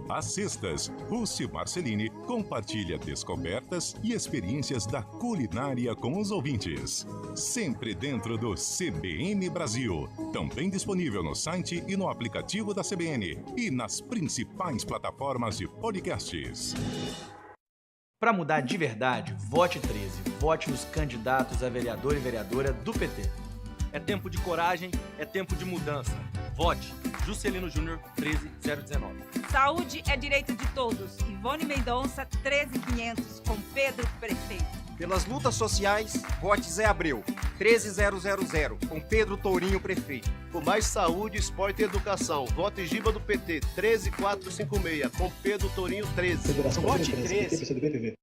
Às sextas, Rússi Marcelini compartilha descobertas e experiências da culinária com os ouvintes. Sempre dentro do CBN Brasil. Também disponível no site e no aplicativo da CBN e nas principais plataformas de podcasts. Para mudar de verdade, vote 13. Vote nos candidatos a vereador e vereadora do PT. É tempo de coragem, é tempo de mudança. Vote Juscelino Júnior 13019. Saúde é direito de todos. Ivone Mendonça 13500 com Pedro Prefeito. Pelas lutas sociais, vote Zé Abreu 13000 com Pedro Tourinho Prefeito. Por mais saúde, esporte e educação, vote Giba do PT 13456 com Pedro Tourinho 13. Vote 13.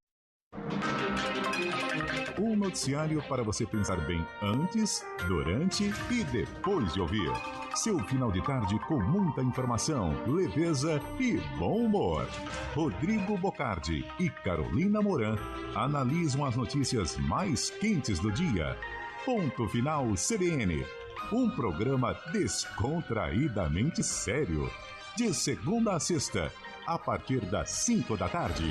Um noticiário para você pensar bem antes, durante e depois de ouvir. Seu final de tarde com muita informação, leveza e bom humor. Rodrigo Bocardi e Carolina Moran analisam as notícias mais quentes do dia. Ponto Final CBN. Um programa descontraídamente sério. De segunda a sexta, a partir das 5 da tarde.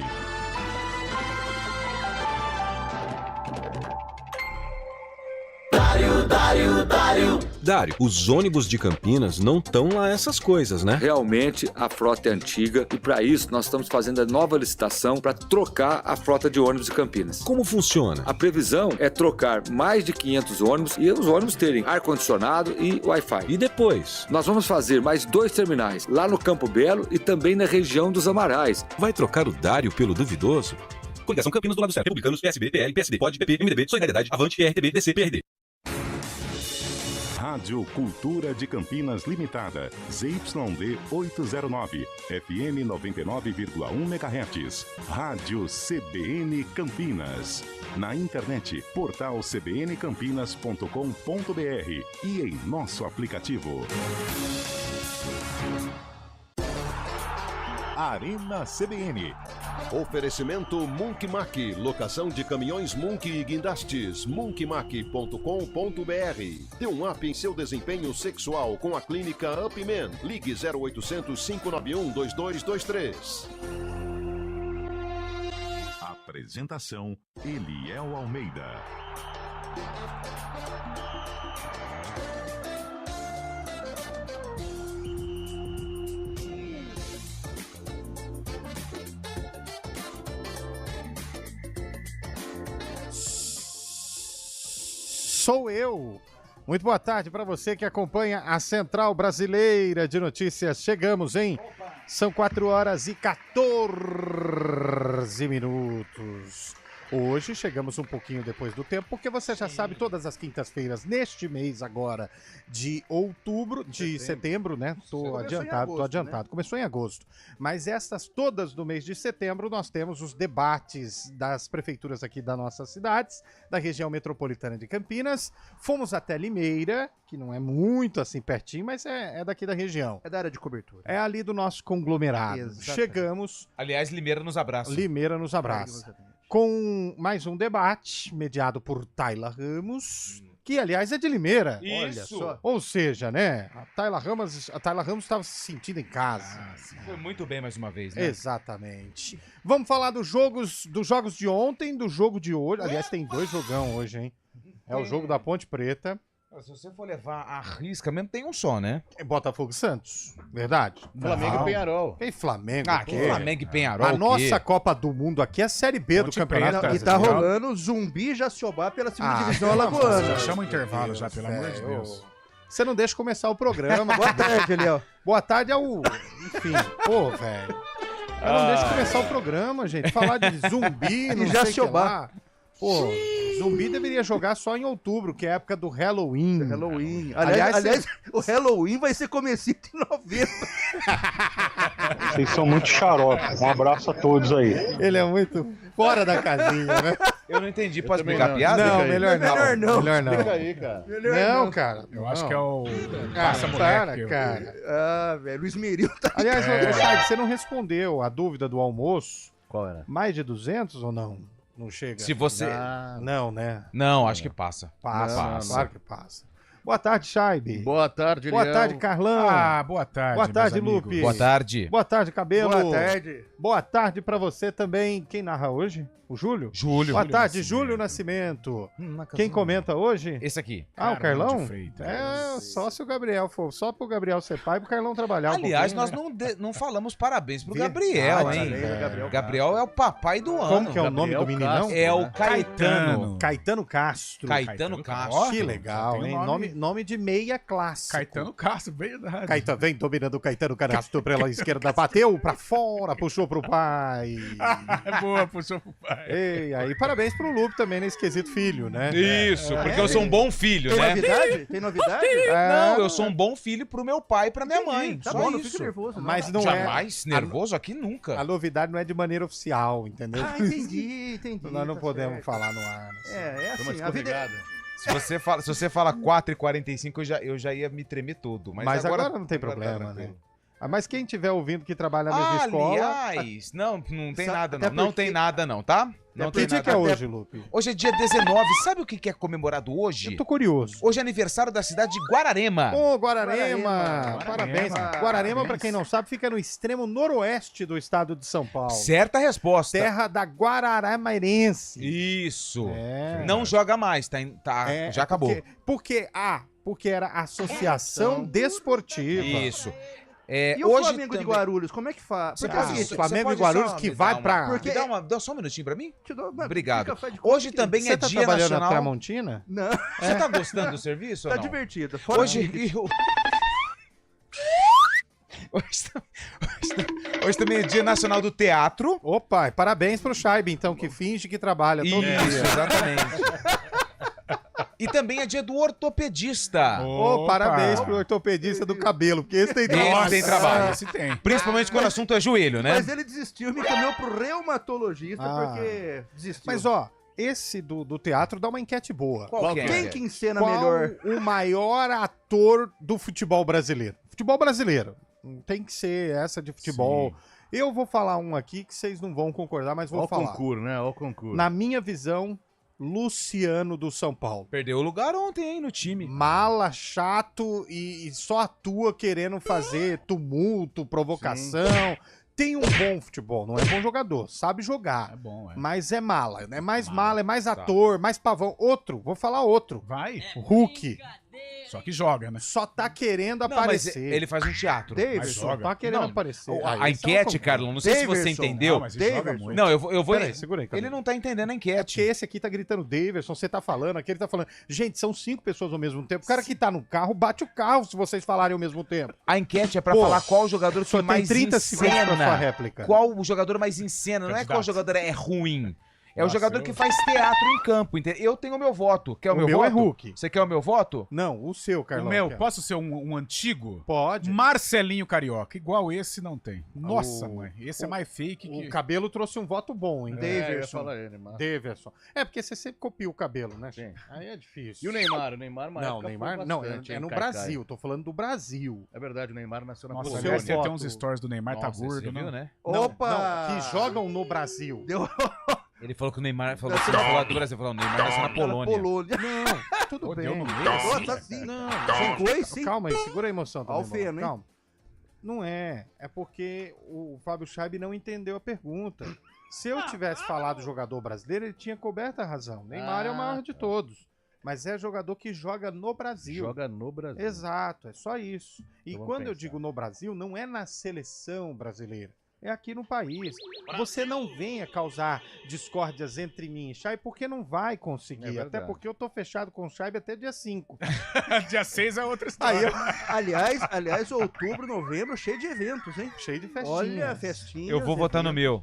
Dário, os ônibus de Campinas não estão lá essas coisas, né? Realmente a frota é antiga e para isso nós estamos fazendo a nova licitação para trocar a frota de ônibus de Campinas. Como funciona? A previsão é trocar mais de 500 ônibus e os ônibus terem ar-condicionado e Wi-Fi. E depois? Nós vamos fazer mais 2 terminais, lá no Campo Belo e também na região dos Amarais. Vai trocar o Dário pelo duvidoso? Coligação Campinas do lado certo. Republicanos, PSB, PL, PSD, POD, PP, MDB, Solidariedade, Avante, RTB, DC, PRD. Rádio Cultura de Campinas Limitada, ZYD 809, FM 99,1 MHz. Rádio CBN Campinas. Na internet, portal cbncampinas.com.br e em nosso aplicativo. Arena CBN. Oferecimento Munk Mac, locação de caminhões Munk e guindastes, munkmac.com.br. Dê um up em seu desempenho sexual com a clínica Upman. Ligue 0800 591 2223. Apresentação Eliel Almeida. Sou eu. Muito boa tarde para você que acompanha a Central Brasileira de Notícias. Chegamos em... São 4 horas e 14 minutos. Hoje chegamos um pouquinho depois do tempo, porque você já sabe, todas as quintas-feiras, neste mês agora de outubro, de setembro, né? Tô adiantado. Começou em agosto. Mas estas todas do mês de setembro, nós temos os debates das prefeituras aqui das nossas cidades, da região metropolitana de Campinas. Fomos até Limeira, que não é muito assim pertinho, mas é daqui da região. É da área de cobertura. É ali do nosso conglomerado. Exatamente. Chegamos... Aliás, Limeira nos abraça. Limeira nos abraça. Com mais um debate mediado por Tayla Ramos, que aliás é de Limeira. Isso. Olha só. Ou seja, né, a Tayla Ramos estava se sentindo em casa. Foi muito bem mais uma vez, né? Exatamente. Vamos falar dos jogos de ontem, do jogo de hoje. Aliás, tem 2 jogão hoje, hein? É o jogo da Ponte Preta. Se você for levar a risca mesmo, tem um só, né? É Botafogo e Santos, verdade? Flamengo e Penharol. Tem Flamengo. Que Flamengo e Penharol. A nossa Copa do Mundo aqui é a Série B do Campeonato. E tá rolando Zumbi Jatiobá pela segunda divisão alagoana. Já chama o intervalo já, pelo amor de Deus. Você não deixa começar o programa. Boa tarde, Eliel. Boa tarde ao... Enfim, pô, velho. Não deixa começar o programa, gente. Falar de zumbi, não sei o que lá. Pô, Zumbi deveria jogar só em outubro, que é a época do Halloween. Aliás, o Halloween vai ser comecinho em novembro. Vocês são muito xarope. Um abraço a todos aí. Ele é muito fora da casinha, né? Eu não entendi. Posso explicar a piada? Não, melhor não. Explica aí, cara. Não, cara. Eu acho que é o passa-moleque. Cara. Ah, velho, Luiz Meril tá... Aliás, você não respondeu a dúvida do almoço. Qual era? Mais de 200 ou não? Não chega? Se você... Não, né? Não, acho que passa. Passa, claro que passa. Boa tarde, Chaibe. Boa tarde, Boa Leão. tarde, Carlão. Boa tarde, Boa tarde, meus amigos. Lupe. Boa tarde. Boa tarde, Cabelo. Boa tarde. Boa tarde pra você também. Quem narra hoje? O Júlio? Júlio. Boa tarde, Júlio Nascimento. Quem comenta hoje? Esse aqui. O Carlão? de Freitas. É, só se o Gabriel for. Só pro Gabriel ser pai e pro Carlão trabalhar Aliás, um nós pouquinho, não falamos parabéns pro Verdade, Gabriel, hein? Gabriel. Gabriel é o papai do ano. Como que é o nome do Gabriel meninão? Castro, É o né? Caetano. Caetano Castro. Caetano Castro. Que legal, tem hein? um nome de meia classe. Caetano Castro, verdade. Caetano vem dominando o Caetano Castro pela esquerda, bateu pra fora, puxou pro pai. Boa, puxou pro pai. E aí, parabéns pro Lupe também nesse quesito filho, né? Isso, porque eu sou um bom filho, Tem né? novidade? Tem novidade? Não, eu sou um bom filho pro meu pai e pra minha mãe. Tá Só bom, não isso. fique nervoso. Não. Mas não Jamais nervoso aqui nunca. A novidade não é de maneira oficial, entendeu? Entendi. Nós não tá podemos certo. falar no ar. É assim, a vida... Se você fala 4h45, eu já ia me tremer todo. Mas agora não tem problema, né? Mas quem estiver ouvindo que trabalha na mesma escola... Aliás, não tem nada até não. Não porque- tem nada não, tá? Não Que tem dia nada. que é hoje, Lupe? Hoje é dia 19. Sabe o que é comemorado hoje? Eu tô curioso. Hoje é aniversário da cidade de Guararema. Ô, Guararema! Parabéns. Guararema, pra quem não sabe, fica no extremo noroeste do estado de São Paulo. Certa resposta. Terra da Guararamairense. Isso. É. Não joga mais, tá? Já acabou. Porque era Associação Desportiva. Isso. E o hoje Flamengo também... de Guarulhos, como é que faz? Você Porque pode- é o seguinte, Flamengo você e Guarulhos pode que só vai me pra... Porque- Dá só um minutinho pra mim? te dou- Obrigado. fica, faz de conta Hoje que- também Você é tá dia trabalhando nacional. na Tramontina? Não, Você tá gostando do serviço tá ou não? divertido. Fora Hoje, que- hoje também é dia nacional do teatro. Opa, e parabéns pro Scheibe, então, que finge que trabalha todo Isso, dia. exatamente. E também é dia do ortopedista. Ô, parabéns pro ortopedista do cabelo, porque esse tem Esse tem trabalho. Esse tem. Principalmente quando o assunto é joelho, né? Mas ele desistiu, me encaminhou pro reumatologista Ah. porque desistiu. Mas, ó, esse do teatro dá uma enquete boa. Qual que é? Quem que encena Qual melhor? o maior ator do futebol brasileiro? Futebol brasileiro. Não tem que ser essa de futebol. Sim. Eu vou falar um aqui que vocês não vão concordar, mas vou Ó o falar. concurso, né? Ó o concurso. Na minha visão, Luciano do São Paulo. Perdeu o lugar ontem, hein, no time. Mala, chato e só atua querendo fazer tumulto, provocação. Tem um bom futebol, não é bom jogador, sabe jogar. É bom, é. Mas é mala, é mais mala, é mais ator, mais pavão. Outro, vou falar outro. Vai? Hulk. Só que joga, né? Só tá querendo Não, mas aparecer. ele faz um teatro. Davidson joga. tá querendo Não, aparecer. A enquete, Carlão, não sei se você Davidson. entendeu. Não, mas ele joga Davidson. muito. Não, eu vou. Peraí, segura aí, Ele não tá entendendo a Porque enquete. esse aqui tá gritando Davidson, você tá falando, aquele tá falando. Gente, são 5 pessoas ao mesmo tempo. O cara que tá no carro bate o carro se vocês falarem ao mesmo tempo. A enquete é pra Pô, falar qual o jogador que Só tem mais 30 segundos pra sua encena. réplica. Qual o jogador mais encena. Não é qual Candidato. jogador é ruim. É o Nossa, jogador que faz teatro em campo. Eu tenho o meu voto. Quer o meu meu voto? é Hulk. Você quer o meu voto? Não, o seu, Carlão. O meu, quer. posso ser um antigo? Pode. Marcelinho Carioca. Igual esse não tem. Nossa, O- mãe. Esse é mais fake O que... cabelo trouxe um voto bom, hein? Eu ia Daverson. falar ele, mas... Daverson. É, porque você sempre copia o cabelo, né? Sim. Aí é difícil. E o Neymar? O Neymar, uma Não, época Neymar foi não, bastante, é hein, no Caicai? Brasil. Tô falando do Brasil. É verdade, o Neymar nasceu na Nossa, seu Polônia. aliás, tem voto. uns stories do Neymar, tá Nossa, você gordo, viu, né? né? Não, Opa! não, que jogam no Brasil. Deu Ele falou que o Neymar falou que falar do Brasil. Falou, o Neymar nasceu na Polônia. Polônia. Não, tudo Pô, bem. deu no meio, assim, Nossa, cara. sim. Não, Chegou e sim. calma aí, segura a emoção também. Alfeno, Bola, hein? calma. Não é. É porque o Fábio Scheibe não entendeu a pergunta. Se eu tivesse falado jogador brasileiro, ele tinha coberto a razão. Neymar é o maior de todos. Mas é jogador que joga no Brasil. Joga no Brasil. Exato, é só isso. E Então vamos quando eu pensar. digo no Brasil, não é na seleção brasileira. É aqui no país. Você não venha causar discórdias entre mim e Chay, porque não vai conseguir. É verdade. até porque eu tô fechado com o Chay até dia 5. Dia 6 é outra Aí história. eu... Aliás, outubro, novembro, cheio de eventos, hein? Cheio de festinha. Olha, festinha. Eu vou votar no meu.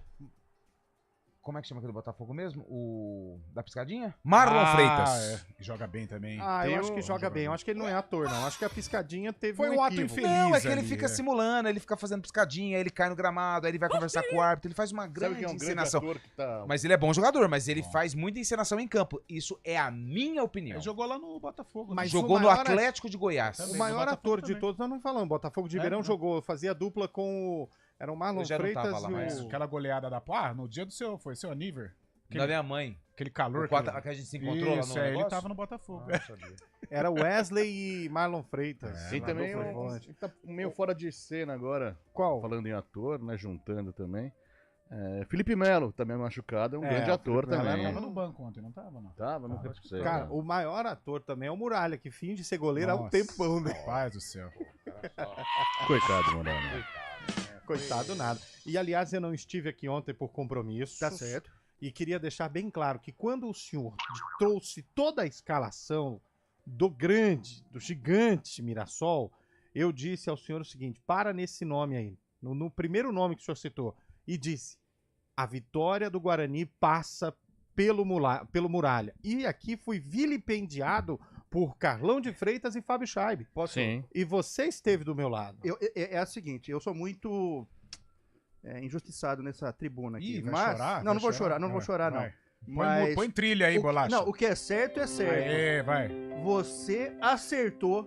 Como é que chama aquele do Botafogo mesmo? O da piscadinha? Marlon Freitas. É. Joga bem também. Ah, eu Tem acho que joga bem. Eu acho que ele não é ator, não. Acho que a piscadinha teve Foi um um ato equívoco. infeliz. Não, é que ele ali, fica é. simulando, ele fica fazendo piscadinha, aí ele cai no gramado, aí ele vai conversar com o árbitro, ele faz uma Sabe grande que é um grande encenação. ator que tá... Mas ele é bom jogador, mas ele faz muita encenação em campo. Isso é a minha opinião. Ele jogou lá no Botafogo. Mas Jogou o no maior Atlético de Goiás. O Também, maior no Botafogo ator de também. todos, nós não falamos. Botafogo de Ribeirão não. jogou, fazia dupla com o... Era o Marlon Eu já não Freitas tava lá e mais. o... Aquela goleada da... Ah, no dia do seu... Foi seu aniversário. Da minha mãe. Aquele calor que a gente se encontrou lá no negócio? Ele tava no Botafogo. Era Wesley e Marlon Freitas. E também tá meio fora de cena agora. Qual? Falando em ator, né? Juntando também. Felipe Melo, também machucado, é um grande ator também. Ele tava no banco ontem, não tava, não? Tava, não sei. Cara, o maior ator também é o Muralha, que finge ser goleiro há um tempão, né? Rapaz do céu. Coitado, Muralha. Coitado nada. E, aliás, eu não estive aqui ontem por compromisso. Tá certo. E queria deixar bem claro que quando o senhor trouxe toda a escalação do gigante Mirassol, eu disse ao senhor o seguinte, para nesse nome aí, no primeiro nome que o senhor citou, e disse, a vitória do Guarani passa pelo Muralha. E aqui fui vilipendiado por Carlão de Freitas e Fábio Scheibe. Sim. E você esteve do meu lado. É o seguinte, eu sou muito injustiçado nessa tribuna aqui. Ih, vai mas... chorar? Não, não vou chorar, não vou chorar, não. Mas... Põe trilha aí, Bolacha. Não, o que é certo é certo. Vai. Você acertou,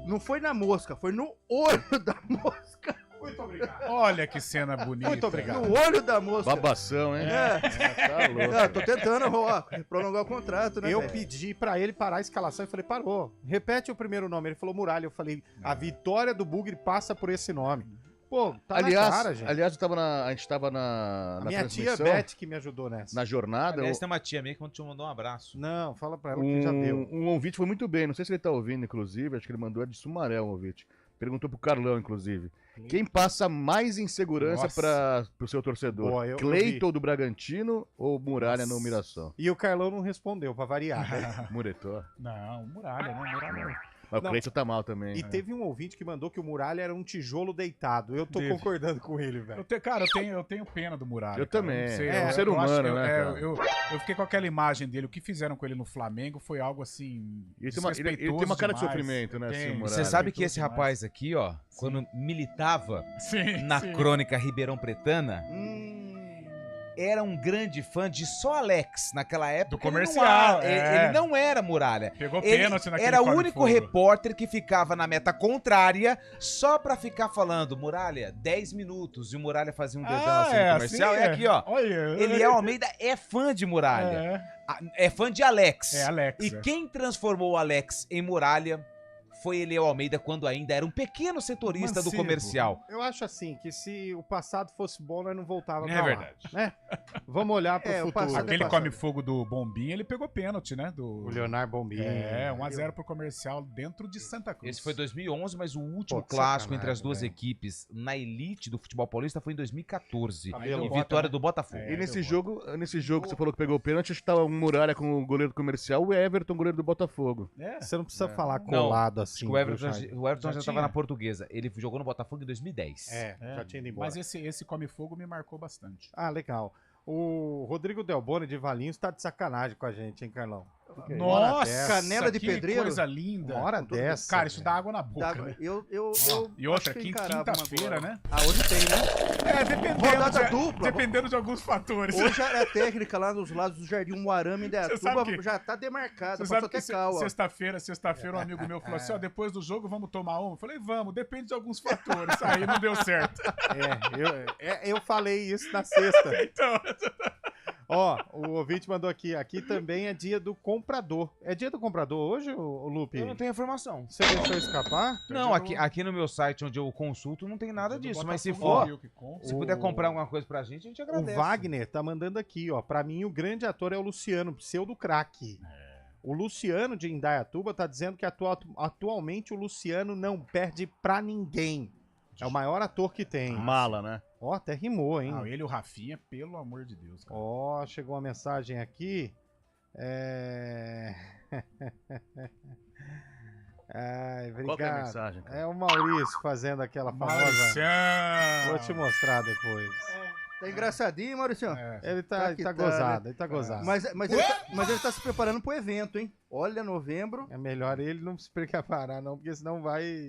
não foi na mosca, foi no olho da mosca. Muito obrigado. Olha que cena bonita. Muito obrigado. No olho da mosca. Babação, hein? Tá louco. Tô tentando prolongar o contrato, né? Eu pedi pra ele parar a escalação e falei, parou. Repete o primeiro nome. Ele falou Muralha. Eu falei, a vitória do Bugre passa por esse nome. Pô, tá na cara, gente. Aliás, a gente tava na minha tia transmissão, Beth que me ajudou nessa. na jornada. Aliás, tem uma tia minha que te mandou um abraço. Não, fala pra ela que já deu. Um ouvinte foi muito bem, não sei se ele tá ouvindo, inclusive, acho que ele mandou de Sumaré um ouvinte. Perguntou pro Carlão, inclusive. Quem passa mais insegurança pro seu torcedor? Boa, Cleiton do Bragantino ou Muralha no Mirassol? E o Carlão não respondeu, pra variar. Muretou. Não, Muralha, né? Muralha. Mas o Cleiton tá mal também. E teve um ouvinte que mandou que o Muralha era um tijolo deitado. Eu tô concordando com ele, velho. Cara, eu tenho pena do Muralha. Eu também. É um ser humano, né, cara? Eu fiquei com aquela imagem dele. O que fizeram com ele no Flamengo foi algo assim. Ele tem uma cara de sofrimento, né? Assim, você sabe que esse rapaz aqui, ó, quando militava na crônica Ribeirão Pretana, era um grande fã de só Alex naquela época. Do comercial. Ele não era Muralha. Pegou pênalti naquele Era o único repórter que ficava na meta contrária só pra ficar falando, Muralha, 10 minutos. E o Muralha fazia um dedão assim no comercial. Assim, é aqui, ó. Olha, Eliel Almeida é fã de Muralha. É fã de Alex. É Alex. E quem transformou o Alex em Muralha foi Eliel Almeida quando ainda era um pequeno setorista do comercial. Eu acho assim, que se o passado fosse bom, nós não voltava pra lá. É verdade. Né? Vamos olhar pro futuro. Aquele come fogo do Bombinha, ele pegou pênalti, né? O Leonardo Bombinha. 1-0 pro comercial dentro de Santa Cruz. Esse foi 2011, mas o último clássico entre as duas equipes na elite do futebol paulista foi em 2014. E vitória do Botafogo. E nesse jogo que você falou que pegou o pênalti, acho que tava o Muralha com o goleiro do comercial, o Everton, goleiro do Botafogo. Você não precisa falar colado assim. O Everton já estava na Portuguesa. Ele jogou no Botafogo em 2010. Já tinha ido embora. Mas esse come fogo me marcou bastante. Ah, legal. O Rodrigo Delboni de Valinhos tá de sacanagem com a gente, hein, Carlão? Nossa, canela de pedreiro. Coisa linda. Uma hora dessa. Cara, isso dá água na boca, né? E outra, quinta-feira, né? Hoje tem, né? Dependendo de alguns fatores. Hoje a técnica lá nos lados do Jardim Muarama e Indaiatuba já tá demarcada. Você sabe que sexta-feira um amigo meu falou assim, ó, depois do jogo vamos tomar uma? Eu falei, vamos, depende de alguns fatores. Aí não deu certo. Eu falei isso na sexta. Então... Ó, o ouvinte mandou aqui também é dia do comprador. É dia do comprador hoje, o Lupe? Eu não tenho informação. Você deixou escapar? Não, aqui no meu site onde eu consulto não tem nada disso, mas se for, se puder comprar alguma coisa pra gente, a gente agradece. O Wagner tá mandando aqui, ó, pra mim o grande ator é o Luciano, pseudo craque. O Luciano de Indaiatuba tá dizendo que atualmente o Luciano não perde pra ninguém. É o maior ator que tem. Mala, né? Ó, até rimou, hein? Ele e o Rafinha, pelo amor de Deus, cara. Ó, chegou uma mensagem aqui. Ai, obrigado. Qual que é a mensagem, cara? É o Maurício fazendo aquela famosa... Mauricião! Vou te mostrar depois. Tá engraçadinho, Maurício. Ele tá gozado, né? Ele tá gozado. Mas ele tá se preparando pro evento, hein? Olha, novembro. É melhor ele não se preparar, não, porque senão vai...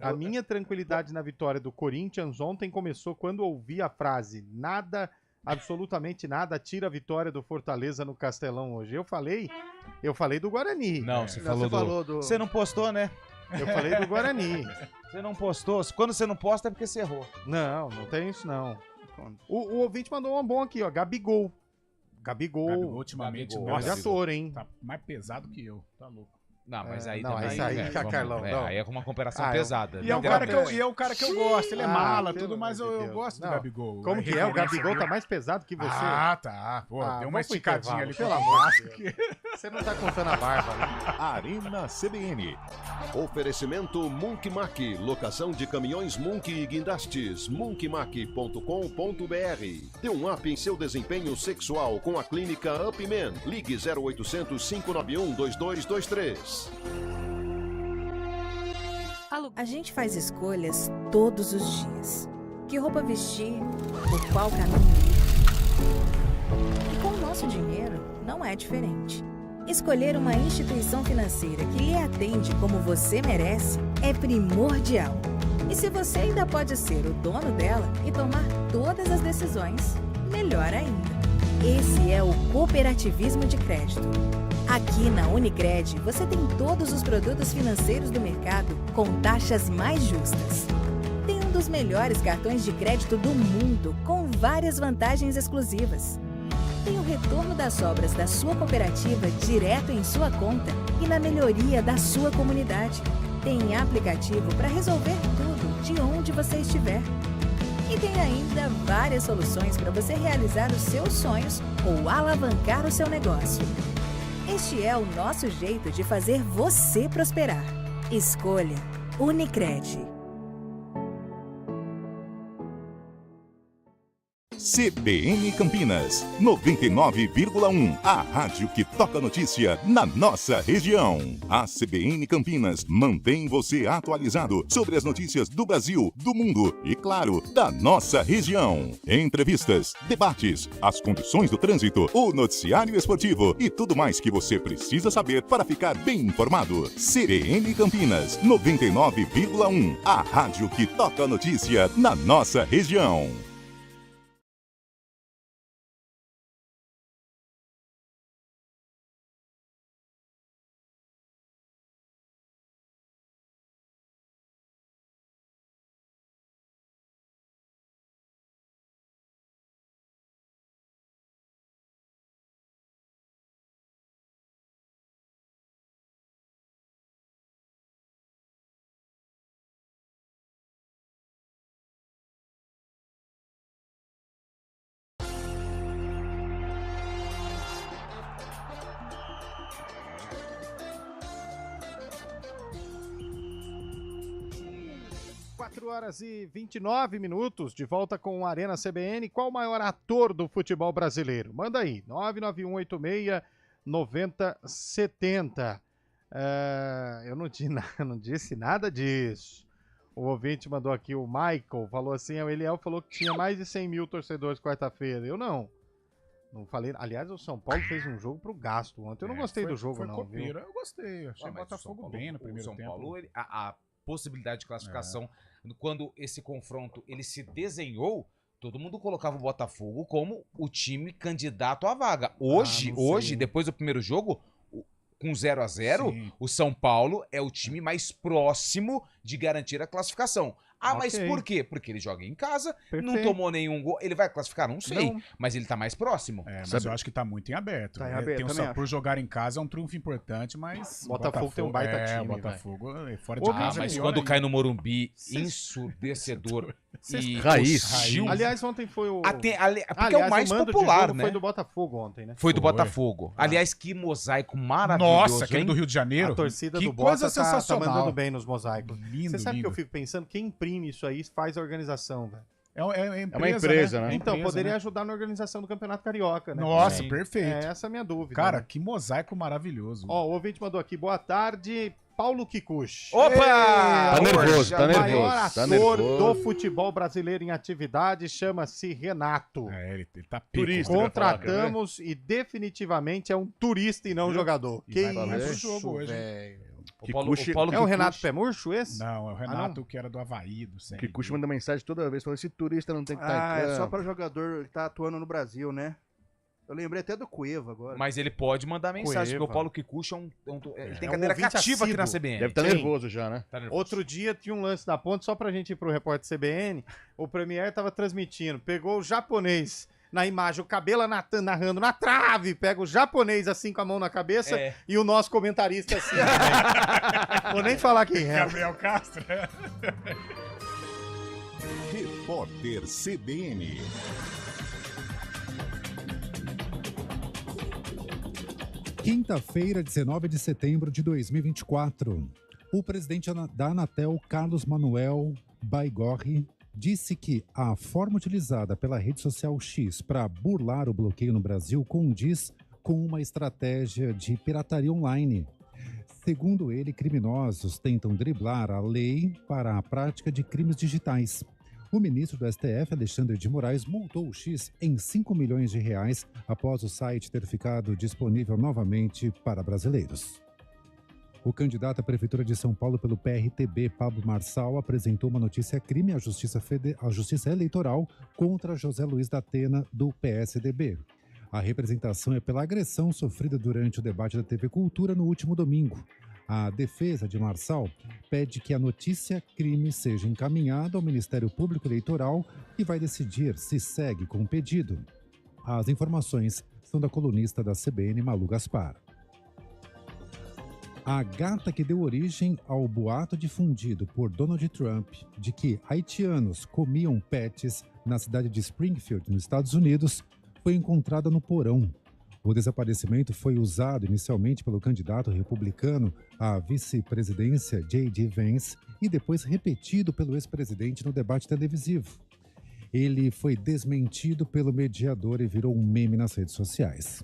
A minha tranquilidade na vitória do Corinthians ontem começou quando ouvi a frase nada, absolutamente nada, tira a vitória do Fortaleza no Castelão hoje. Eu falei do Guarani. Não, você falou do... Você não postou, né? Eu falei do Guarani. Você não postou? Quando você não posta é porque você errou. Não tem isso não. O ouvinte mandou um bom aqui, ó. Gabigol. Gabigol ultimamente, grande ator, hein? Tá mais pesado que eu, tá louco. Não, mas aí não, também... isso aí, Carlão, não. Aí é uma comparação pesada. E é o cara que eu gosto, ele é mala, tudo, mas eu gosto do Gabigol. Como que é? O Gabigol tá mais pesado que você? Tá. Pô, deu uma esticadinha ali pela Vasco. Você não tá contando a barba, né? Arena CBN. Oferecimento Munk Mack, locação de caminhões Munk e guindastes, munkmack.com.br. Dê um up em seu desempenho sexual com a clínica Upman. Ligue 0800 591 2223. A gente faz escolhas todos os dias. Que roupa vestir, por qual caminho ir. E com o nosso dinheiro, não é diferente. Escolher uma instituição financeira que lhe atende como você merece é primordial. E se você ainda pode ser o dono dela e tomar todas as decisões, melhor ainda. Esse é o cooperativismo de crédito. Aqui na Unicred, você tem todos os produtos financeiros do mercado com taxas mais justas. Tem um dos melhores cartões de crédito do mundo, com várias vantagens exclusivas. Tem o retorno das sobras da sua cooperativa direto em sua conta e na melhoria da sua comunidade. Tem aplicativo para resolver tudo de onde você estiver. E tem ainda várias soluções para você realizar os seus sonhos ou alavancar o seu negócio. Este é o nosso jeito de fazer você prosperar. Escolha Unicred. CBN Campinas, 99,1. A rádio que toca notícia na nossa região. A CBN Campinas mantém você atualizado sobre as notícias do Brasil, do mundo e, claro, da nossa região. Entrevistas, debates, as condições do trânsito, o noticiário esportivo e tudo mais que você precisa saber para ficar bem informado. CBN Campinas, 99,1. A rádio que toca notícia na nossa região. Horas e 29 minutos, de volta com a Arena CBN. Qual o maior ator do futebol brasileiro? Manda aí, 99186-9070. Eu não disse nada disso. O ouvinte mandou aqui, o Michael, falou assim, o Eliel falou que tinha mais de 100 mil torcedores quarta-feira. Eu não falei. Aliás, o São Paulo fez um jogo pro gasto ontem. Eu não gostei do jogo, não. Viu? Eu gostei, achei o Botafogo bem no primeiro tempo. São Paulo, a possibilidade de classificação, quando esse confronto ele se desenhou, todo mundo colocava o Botafogo como o time candidato à vaga. Hoje, depois do primeiro jogo, com 0-0, o São Paulo é o time mais próximo de garantir a classificação. Mas por quê? Porque ele joga em casa, não tomou nenhum gol. Ele vai classificar? Não sei. Mas ele tá mais próximo. Mas eu acho que tá muito em aberto. Tá em aberto, por jogar em casa é um triunfo importante, mas... Botafogo tem um baita time, Botafogo é fora de casa. Mas quando cai no Morumbi, ensurdecedor e raiz. Aliás, ontem foi o... Porque é o mais popular, né? Foi do Botafogo ontem, né? Foi do Botafogo. Aliás, que mosaico maravilhoso. Nossa, aquele do Rio de Janeiro. A torcida que do coisa Bota sensacional. Tá mandando bem nos mosaicos. Lindo, Você sabe lindo. que eu fico pensando, quem imprime isso aí faz a organização, velho. É uma empresa, né? Então, poderia ajudar na organização do Campeonato Carioca, né? Nossa, perfeito. Essa é a minha dúvida. Cara, né? que mosaico maravilhoso. Ó, o ouvinte mandou aqui, boa tarde, Paulo Kikuchi. Opa! Tá nervoso, tá O maior nervoso. ator do futebol brasileiro em atividade chama-se Renato. Ele tá Turista. Contratamos e definitivamente é um turista e não jogador. Que isso, jogo hoje, velho. É o Renato Pé Murcho esse? Não, é o Renato que era do Havaí, do Que Kikuchi manda mensagem toda vez, falando, esse turista não tem que estar em campo. É só para jogador que tá atuando no Brasil, né? Eu lembrei até do Cueva agora. Mas ele pode mandar mensagem, porque o Paulo Kikuchi ele tem cadeira cativa aqui na CBN. Deve estar nervoso já, né? Tá nervoso. Outro dia tinha um lance da ponte, só pra gente ir pro repórter CBN, o Premier tava transmitindo, pegou o japonês na imagem, o cabelo narrando na trave, pega o japonês assim com a mão na cabeça e o nosso comentarista assim. Vou nem falar quem é. Gabriel Castro. Repórter CBN. Quinta-feira, 19 de setembro de 2024. O presidente da Anatel, Carlos Manuel Baigorre, disse que a forma utilizada pela rede social X para burlar o bloqueio no Brasil condiz com uma estratégia de pirataria online. Segundo ele, criminosos tentam driblar a lei para a prática de crimes digitais. O ministro do STF, Alexandre de Moraes, multou o X em R$5 milhões após o site ter ficado disponível novamente para brasileiros. O candidato à Prefeitura de São Paulo pelo PRTB, Pablo Marçal, apresentou uma notícia-crime à Justiça Eleitoral contra José Luiz da Atena, do PSDB. A representação é pela agressão sofrida durante o debate da TV Cultura no último domingo. A defesa de Marçal pede que a notícia-crime seja encaminhada ao Ministério Público Eleitoral, que vai decidir se segue com o pedido. As informações são da colunista da CBN, Malu Gaspar. A gata que deu origem ao boato difundido por Donald Trump de que haitianos comiam pets na cidade de Springfield, nos Estados Unidos, foi encontrada no porão. O desaparecimento foi usado inicialmente pelo candidato republicano à vice-presidência J.D. Vance e depois repetido pelo ex-presidente no debate televisivo. Ele foi desmentido pelo mediador e virou um meme nas redes sociais.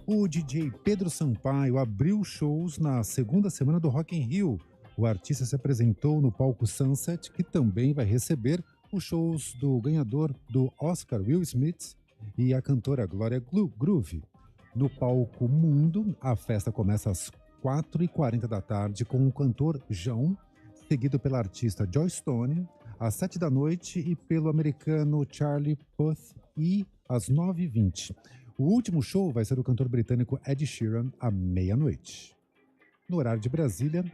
O DJ Pedro Sampaio abriu shows na segunda semana do Rock in Rio. O artista se apresentou no palco Sunset, que também vai receber os shows do ganhador do Oscar, Will Smith, e a cantora Glória Groove. No palco Mundo, a festa começa às 4h40 da tarde com o cantor João, seguido pela artista Joy Stone, às 7 da noite e pelo americano Charlie Puth e às 9h20. O último show vai ser o cantor britânico Ed Sheeran à meia-noite. No horário de Brasília,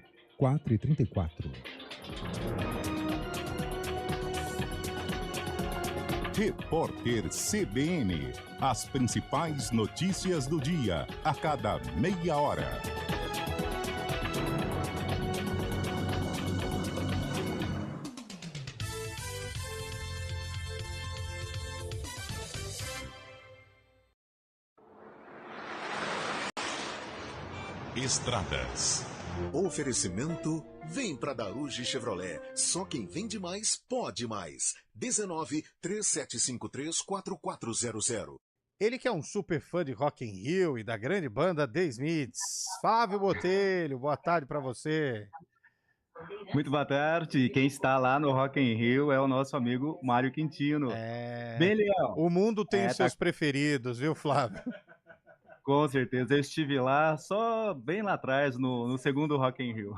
4h34. Repórter CBN. As principais notícias do dia, a cada meia hora. Estradas. Oferecimento, vem pra Daruge Chevrolet. Só quem vende mais, pode mais. 19-3753-4400. Ele que é um super fã de Rock in Rio e da grande banda The Smiths. Flávio Botelho, boa tarde pra você. Muito boa tarde. Quem está lá no Rock in Rio é o nosso amigo Mário Quintino. Bem legal. O mundo tem os seus preferidos, viu, Flávio? Com certeza, eu estive lá só bem lá atrás, no segundo Rock in Rio.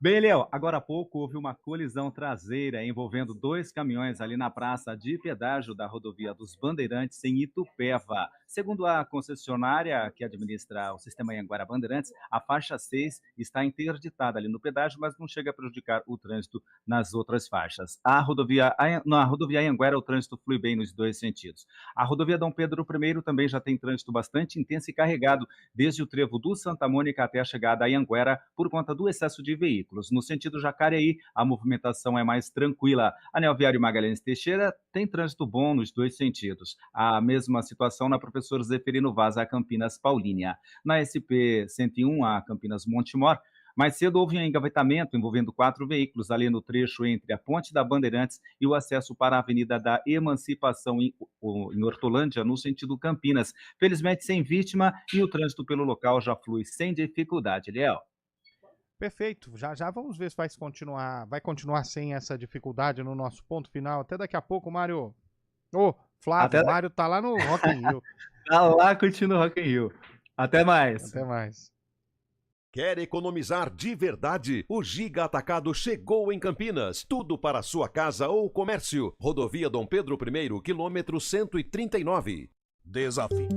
Bem, Léo, agora há pouco houve uma colisão traseira envolvendo 2 caminhões ali na praça de pedágio da rodovia dos Bandeirantes, em Itupeva. Segundo a concessionária que administra o sistema Anhanguera Bandeirantes, a faixa 6 está interditada ali no pedágio, mas não chega a prejudicar o trânsito nas outras faixas. Na rodovia Anhanguera, o trânsito flui bem nos 2 sentidos. A rodovia Dom Pedro I também já tem trânsito bastante intenso e carregado, desde o trevo do Santa Mônica até a chegada a Anhanguera, por conta do excesso de veículos. No sentido Jacareí, a movimentação é mais tranquila. Anel Viário Magalhães Teixeira tem trânsito bom nos 2 sentidos. A mesma situação na Professor Zeferino Vaz, a Campinas Paulínia. Na SP-101, a Campinas Montemor, mais cedo houve um engavetamento envolvendo 4 veículos ali no trecho entre a Ponte da Bandeirantes e o acesso para a Avenida da Emancipação em Hortolândia, no sentido Campinas. Felizmente sem vítima e o trânsito pelo local já flui sem dificuldade, Léo. Perfeito, já vamos ver se vai continuar sem essa dificuldade no nosso ponto final. Até daqui a pouco, Mário. Flávio, Mário tá lá no Rock in Rio. Tá lá curtindo o Rock in Rio. Até mais. Até mais. Quer economizar de verdade? O Giga Atacado chegou em Campinas. Tudo para sua casa ou comércio. Rodovia Dom Pedro I, quilômetro 139. Desafio.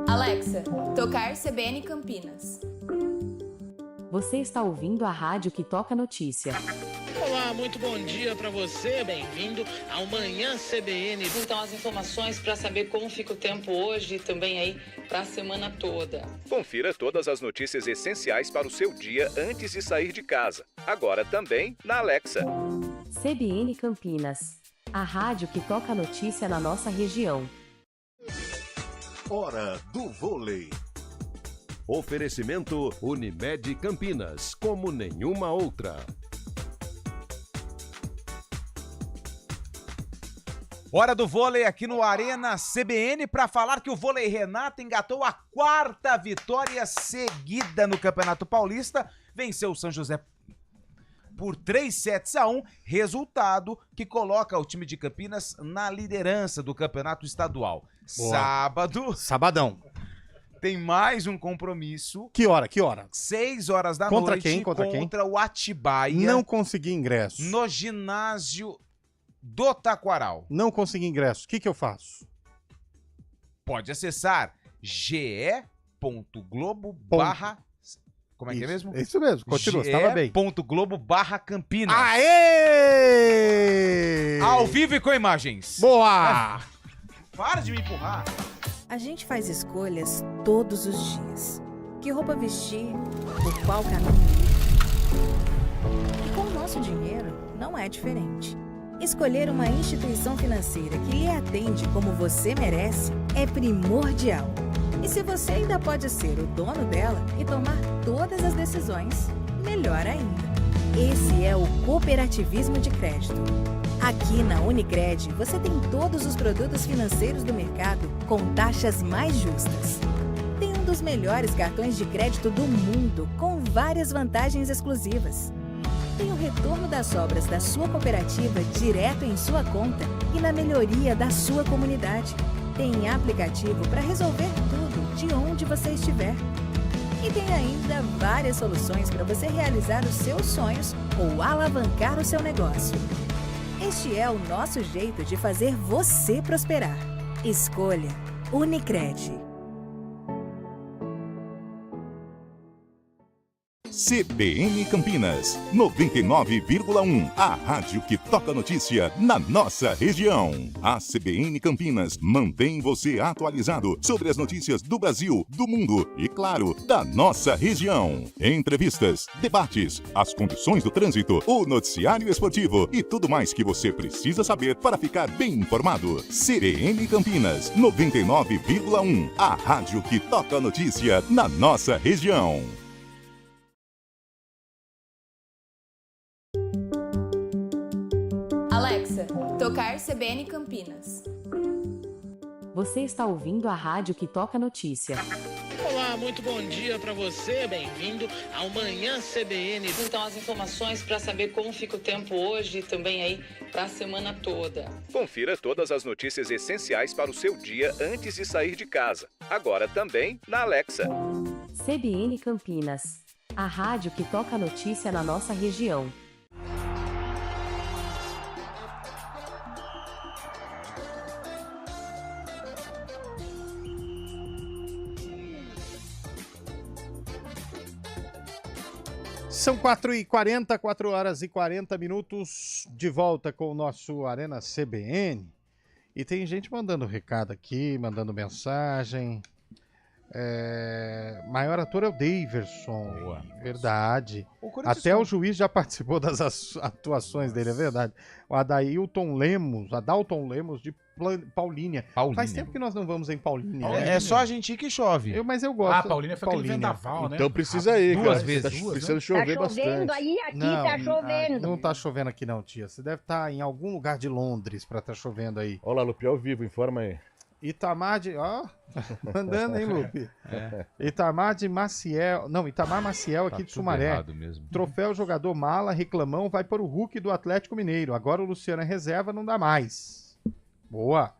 Alexa, tocar CBN Campinas. Você está ouvindo a rádio que toca notícia. Olá, muito bom dia para você, bem-vindo ao Manhã CBN. Então, as informações para saber como fica o tempo hoje e também aí para a semana toda. Confira todas as notícias essenciais para o seu dia antes de sair de casa. Agora também na Alexa. CBN Campinas, a rádio que toca notícia na nossa região. Hora do vôlei. Oferecimento Unimed Campinas, como nenhuma outra. Hora do vôlei aqui no Arena CBN para falar que o Vôlei Renata engatou a 4ª vitória seguida no Campeonato Paulista. Venceu o São José por 3-1, resultado que coloca o time de Campinas na liderança do Campeonato Estadual. Boa. Sabadão. Tem mais um compromisso. Que hora? 6 horas da Contra noite. quem? Contra quem? Contra o Atibaia. Não consegui ingresso. No ginásio do Taquaral. Não consegui ingresso. O que eu faço? Pode acessar ge.globo/ Como é que é mesmo? Isso mesmo, continua, estava bem. ge.globo/Campinas. Aê! Ao vivo e com imagens. Boa! Para de me empurrar. A gente faz escolhas todos os dias. Que roupa vestir, por qual caminho ir. E com o nosso dinheiro, não é diferente. Escolher uma instituição financeira que lhe atende como você merece é primordial. E se você ainda pode ser o dono dela e tomar todas as decisões, melhor ainda. Esse é o cooperativismo de crédito. Aqui na Unicred, você tem todos os produtos financeiros do mercado com taxas mais justas. Tem um dos melhores cartões de crédito do mundo, com várias vantagens exclusivas. Tem o retorno das obras da sua cooperativa direto em sua conta e na melhoria da sua comunidade. Tem aplicativo para resolver tudo de onde você estiver. E tem ainda várias soluções para você realizar os seus sonhos ou alavancar o seu negócio. Este é o nosso jeito de fazer você prosperar. Escolha Unicred. CBN Campinas, 99,1. A rádio que toca notícia na nossa região. A CBN Campinas mantém você atualizado sobre as notícias do Brasil, do mundo e, claro, da nossa região. Entrevistas, debates, as condições do trânsito, o noticiário esportivo e tudo mais que você precisa saber para ficar bem informado. CBN Campinas, 99,1. A rádio que toca notícia na nossa região. Alexa, tocar CBN Campinas. Você está ouvindo a rádio que toca notícia. Olá, muito bom dia para você, bem-vindo ao Manhã CBN. Então, as informações para saber como fica o tempo hoje e também aí para a semana toda. Confira todas as notícias essenciais para o seu dia antes de sair de casa. Agora também na Alexa. CBN Campinas, a rádio que toca notícia na nossa região. São 4h40, 4 horas e 40 minutos, de volta com o nosso Arena CBN. E tem gente mandando recado aqui, mandando mensagem. Maior ator é o Daverson. Boa. Verdade. Até o juiz já participou das atuações dele, é verdade. O Adalton Lemos de Paulínia. Faz tempo que nós não vamos em Paulínia. É só a gente ir que chove. Mas eu gosto. Paulínia foi aquele vendaval, né? Então precisa ir, duas cara. vezes. Precisa chover bastante. Aí, aqui tá chovendo. Não tá chovendo aqui não, tia. Você deve estar em algum lugar de Londres pra estar chovendo aí. Olha lá, Lupe, ao vivo, informa aí. Itamar de... mandando, hein, Lupe? Itamar Maciel aqui de Sumaré. Troféu jogador mala, reclamão, vai para o Hulk do Atlético Mineiro. Agora o Luciano é reserva, não dá mais. Boa.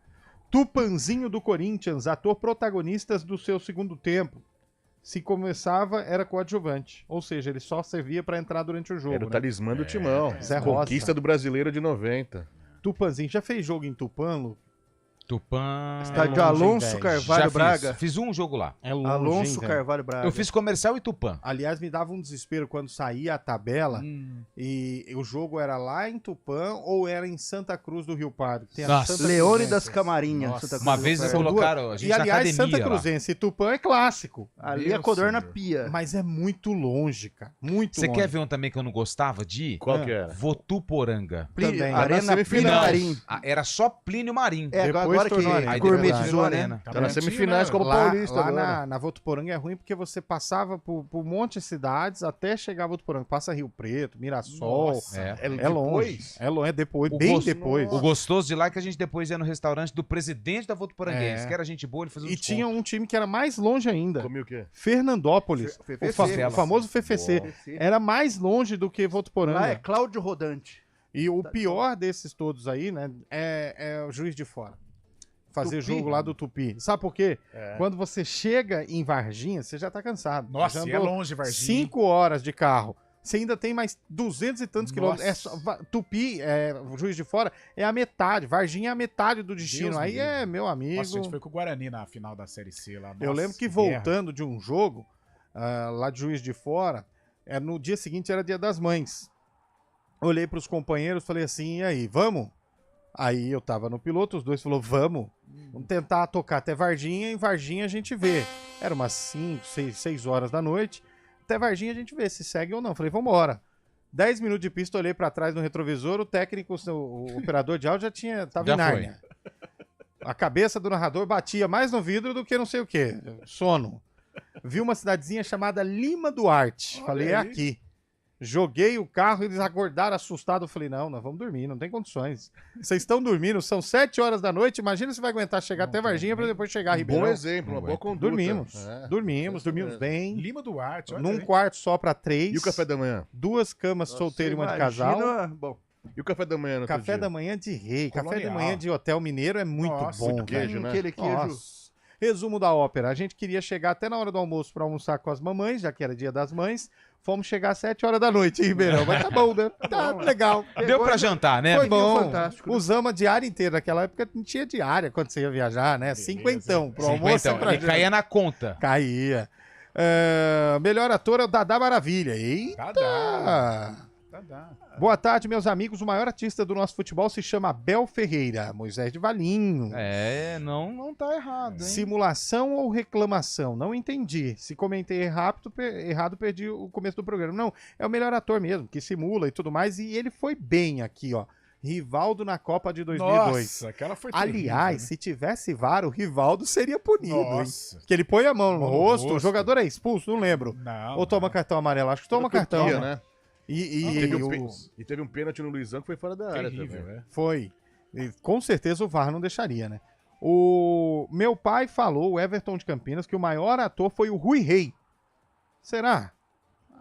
Tupanzinho do Corinthians, ator protagonistas do seu segundo tempo. Se começava, era coadjuvante. Ou seja, ele só servia para entrar durante o jogo. Era o né? talismã do Timão. Zé Rosa. Conquista do Brasileiro de 90. Tupanzinho. Já fez jogo em Tupã, Lu? Tupã. Estádio Alonso Carvalho Braga. Fiz um jogo lá. É longe, Alonso hein, Carvalho Braga. Eu fiz comercial e Tupã. Aliás, me dava um desespero quando saía a tabela e o jogo era lá em Tupã ou era em Santa Cruz do Rio Pardo. Tem a Nossa. Santa Leone Cruzense. das Camarinhas. Nossa. Santa Cruz Uma do vez Rio eles Pardo. colocaram a gente E na aliás, academia Santa lá. Cruzense e Tupã é clássico. Ali é Codorna Pia. Mas é muito longe, cara. Muito Você longe. quer ver um também que eu não gostava de ir? Qual que era? Votuporanga. Também. Arena Plínio Marim. Era só Plínio Marim. É, Depois agora que tornou Arena. Aí gourmetizou, depois né? Arena. Tá nas semifinais como Lá, Paulista lá agora. na Votuporanga é ruim porque você passava por um monte de cidades até chegar a Votuporanga. Passa Rio Preto, Mirassol. Nossa, é longe. É longe, é depois, O bem gosto- depois. O gostoso de lá é que a gente depois ia no restaurante do presidente da Votuporanguense, que era gente boa, ele fazia um E tinha um time que era mais longe ainda. Comia o quê? Fernandópolis. FFC. O famoso FFC. Era mais longe do que Votuporanga. Lá é Cláudio Rodante. E o pior desses todos aí, né, é o Juiz de Fora. Fazer Tupi. jogo lá do Tupi. Sabe por quê? É. Quando você chega em Varginha, você já tá cansado. Nossa, já e é longe, Varginha. 5 horas de carro. Você ainda tem mais 200 e tantos quilômetros. Nossa. Tupi, o Juiz de Fora, é a metade. Varginha é a metade do destino. Deus Aí me é livre. meu amigo. Nossa, a gente foi com o Guarani na final da Série C lá. Eu Nossa, lembro que guerra. voltando de um jogo, lá de Juiz de Fora, no dia seguinte era Dia das Mães. Olhei pros companheiros e falei assim, e aí, vamos? Aí eu tava no piloto, os dois falaram, vamos tentar tocar até Varginha, em Varginha a gente vê. Era umas 5, 6 horas da noite, até Varginha a gente vê se segue ou não. Falei, vambora. 10 minutos de pista, olhei pra trás no retrovisor, o técnico, o operador de áudio tava Já em Nárnia. A cabeça do narrador batia mais no vidro do que não sei o quê. Sono. Vi uma cidadezinha chamada Lima Duarte. Falei, é aqui. Joguei o carro, eles acordaram assustados. Eu falei, não, nós vamos dormir, não tem condições. Vocês estão dormindo, são 7 horas da noite. Imagina se vai aguentar chegar até Varginha para depois chegar a Ribeirão. Bom exemplo, uma boa conduta. Dormimos bem. Lima Duarte, olha Num aí. quarto só para 3. E o café da manhã? 2 camas solteiro e uma de casal. Bom. E o café da manhã no outro Café dia? da manhã de rei. Café da Colonial. manhã de hotel mineiro é muito Nossa, bom. muito queijo, cara. né? Aquele queijo. Nossa. Resumo da ópera. A gente queria chegar até na hora do almoço para almoçar com as mamães, já que era Dia das Mães. Fomos chegar às 7 horas da noite em Ribeirão. Mas tá bom, né? Tá legal. Deu pra jantar, né? Foi bom. fantástico, né? Usamos a diária inteira. Naquela época não tinha diária quando você ia viajar, né? Cinquentão pro almoço. e pra Ele caía na conta. Caía. Melhor ator é o Dadá Maravilha. Eita! Tá. Boa tarde, meus amigos. O maior artista do nosso futebol se chama Abel Ferreira. Moisés de Valinho. Não tá errado, hein? Simulação ou reclamação? Não entendi. Se comentei errado, perdi o começo do programa. Não, é o melhor ator mesmo, que simula e tudo mais. E ele foi bem aqui, ó. Rivaldo na Copa de 2002. Nossa, aquela foi terrível, Aliás, né? se tivesse VAR, o Rivaldo seria punido, Nossa. hein? Que ele põe a mão no No rosto, o rosto. jogador é expulso, não lembro. Não, Ou toma cartão amarelo, acho que toma cartão. Turquia, né? E teve um pênalti no Luizão que foi fora da área Terrível, também. Foi. E com certeza o VAR não deixaria, né? O meu pai falou, o Everton de Campinas, que o maior ator foi o Rui Rei. Será?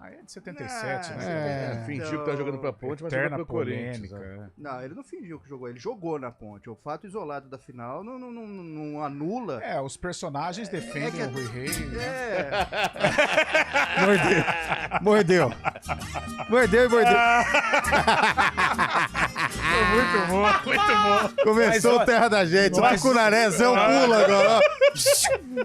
É de 77, né? Fingiu que tá jogando pra Ponte, mas jogou Eterna pro Corinthians. polêmica. Não, ele não fingiu que jogou, ele jogou na Ponte. O fato isolado da final não anula. Os personagens defendem o Rui Rei. Mordeu. Mordeu. Foi muito bom. Começou o Terra da Gente. Vai com o Narezão, pula agora, ó.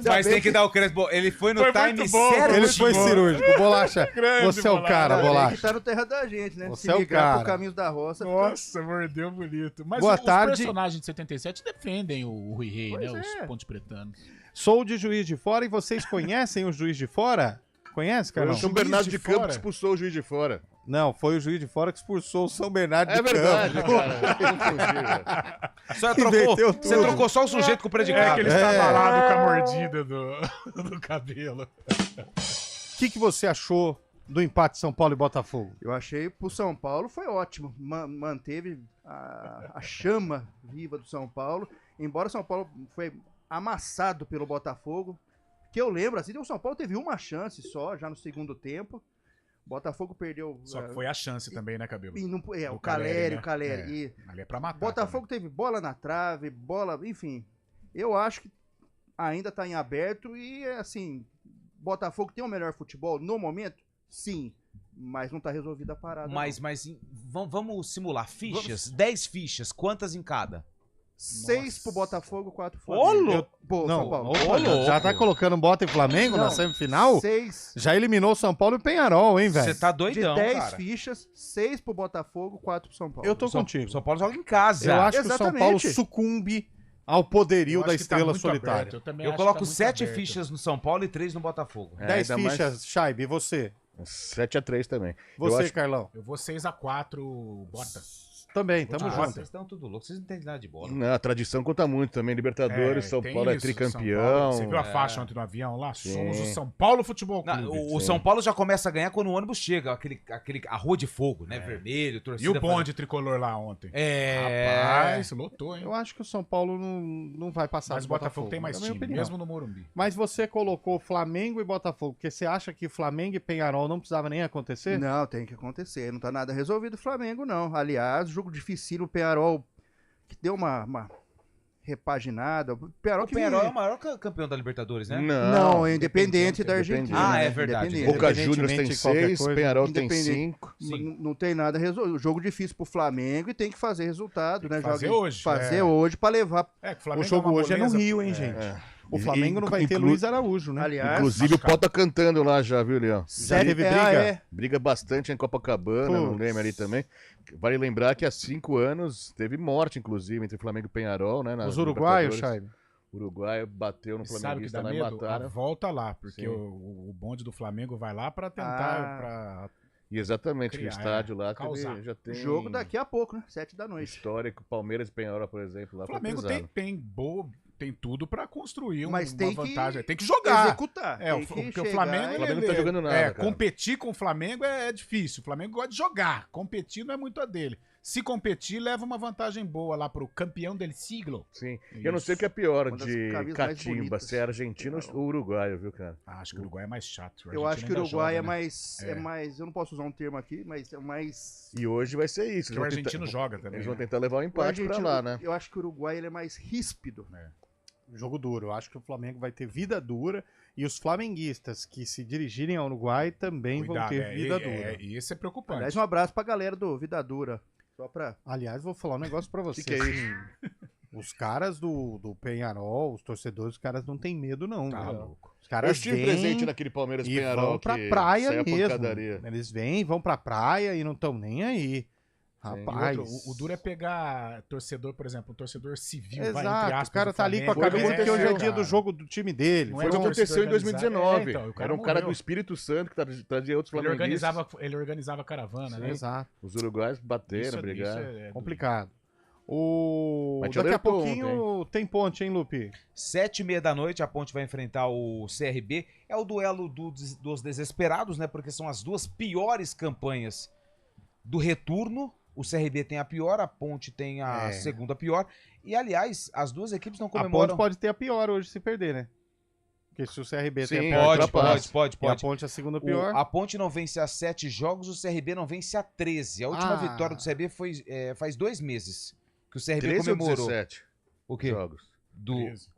Mas tem que dar o crédito. Ele foi no time certo. Ele foi cirúrgico. Bolacha, você é o cara, Ele Bolacha. que tá no Terra da Gente, né? Você Se é o ligar cara. pro Caminhos da Roça. Nossa, mordeu bonito. Mas Boa os tarde. personagens de 77 defendem o Rui Rei, né? Pois é. Os ponte pretanos. Sou de Juiz de Fora e vocês conhecem o Juiz de Fora? Conhece, Foi cara? o São Bernardo de Campos que expulsou o Juiz de Fora. Não, foi o Juiz de Fora que expulsou o São Bernardo de verdade, Campos. cara. Você trocou só o sujeito com o predicado. É que ele estava lá com a mordida do cabelo. O que você achou do empate São Paulo e Botafogo? Eu achei pro São Paulo foi ótimo. Manteve a chama viva do São Paulo. Embora o São Paulo foi amassado pelo Botafogo. Que eu lembro, assim, o São Paulo teve uma chance só, já no segundo tempo. O Botafogo perdeu. Só que foi a chance também, né, Cabelo? O Caleri, né? o Caleri. Ali é pra matar. Botafogo teve bola na trave, enfim. Eu acho que ainda tá em aberto e, assim, Botafogo tem o melhor futebol no momento? Sim. Mas não tá resolvida a parada. Mas vamos simular fichas? 10 fichas, quantas em cada? 6 pro Botafogo, 4 pro Flamengo. Não, São Paulo. já tá colocando Bota e Flamengo na semifinal? 6. Já eliminou São Paulo e Penharol, hein, velho? Você tá doidão, De 10 cara. fichas, 6 pro Botafogo, 4 pro São Paulo. Eu tô contigo. São Paulo joga em casa. Eu acho que o São Paulo sucumbe ao poderio da estrela solitária. Eu coloco 7 fichas no São Paulo e 3 no Botafogo. 10 fichas, Chaib, e você? 7-3 também. Você, Carlão? Eu vou 6-4, Bota. Também, tamo junto. Vocês estão tudo loucos, vocês não entendem nada de bola. Não, a tradição conta muito também. Libertadores, São Paulo é tricampeão. São Paulo. Você viu a faixa ontem no avião lá? Somos o São Paulo Futebol Clube. O São Paulo já começa a ganhar quando o ônibus chega, aquele a rua de fogo, né? Vermelho, torcida. E o bonde tricolor lá ontem? Rapaz, lotou, hein? Eu acho que o São Paulo não vai passar. Mas o Botafogo tem mais time, mesmo no Morumbi. Mas você colocou Flamengo e Botafogo, porque você acha que Flamengo e Penharol não precisava nem acontecer? Não, tem que acontecer. Não tá nada resolvido o Flamengo, não. Aliás, jogo dificílimo, o Penharol que deu uma repaginada. O Penharol é o maior campeão da Libertadores, né? Não, é Independente da Argentina. Ah, é verdade. Boca Juniors tem 6, Penharol tem 5. Não tem nada resolvido. Jogo difícil pro Flamengo e tem que fazer resultado, né? Fazer hoje. Fazer hoje pra levar. O jogo hoje é no Rio, hein, gente? O Flamengo não vai ter Luiz Araújo, né? Aliás, inclusive o Pó tá cantando lá já, viu, Leão? Teve briga? Briga bastante em Copacabana, no Leme ali também. Vale lembrar que há 5 anos teve morte, inclusive, entre Flamengo e Penharol, né? Os uruguaios, Chaime? O Uruguai bateu no Flamenguista lá e mataram. Volta lá, porque o bonde do Flamengo vai lá pra tentar... E exatamente, criar, o estádio lá já tem... Jogo daqui a pouco, né? 7 da noite. Histórico, Palmeiras e Penharol, por exemplo. Lá o Flamengo tem tudo pra construir uma tem vantagem. Tem que jogar. Executar. Porque o Flamengo não tá jogando nada, cara. Competir com o Flamengo é difícil. O Flamengo gosta de jogar. Competir não é muito a dele. Se competir, leva uma vantagem boa lá pro campeão del siglo. Sim. Eu não sei o que é pior de catimba, se é argentino ou uruguaio, viu, cara? Acho que o Uruguai é mais chato. Eu acho que o Uruguai é mais... Eu não posso usar um termo aqui, mas é mais... E hoje vai ser isso. Porque o argentino joga também. Eles vão tentar levar o empate pra lá, né? Eu acho que o Uruguai ele é mais ríspido. Jogo duro. Eu acho que o Flamengo vai ter vida dura e os flamenguistas que se dirigirem ao Uruguai também vão ter vida dura. E isso é preocupante. Aliás, um abraço pra galera do Vida Dura. Aliás, vou falar um negócio pra você. Que é isso? Os caras do Penharol, os torcedores, os caras não tem medo, não. Tá louco. Os caras eu estive presente naquele Palmeiras e Penharol. Vão pra praia mesmo. Eles vêm, vão pra praia e não estão nem aí. Rapaz. O duro é pegar torcedor, por exemplo, um torcedor civil. Exato, vai, entre aspas, o cara tá ali com a camisa porque hoje é dia do jogo do time dele. Foi o que aconteceu em 2019. Era um cara do Espírito Santo que trazia outros flamenguistas. Ele organizava a caravana, né? Exato. Os uruguaios bateram, brigaram. Complicado. Daqui a pouquinho tem Ponte, hein, Lupe? 7h30 da noite, a Ponte vai enfrentar o CRB. É o duelo dos desesperados, né? Porque são as duas piores campanhas do retorno. O CRB tem a pior, a Ponte tem a segunda pior. E, aliás, as duas equipes não comemoram... A Ponte pode ter a pior hoje se perder, né? Porque se o CRB tem a pior, pode. E a Ponte a segunda pior. A Ponte não vence há 7 jogos, o CRB não vence há 13. A última vitória do CRB foi faz 2 meses que o CRB 13 comemorou. Ou 17 o quê? Jogos.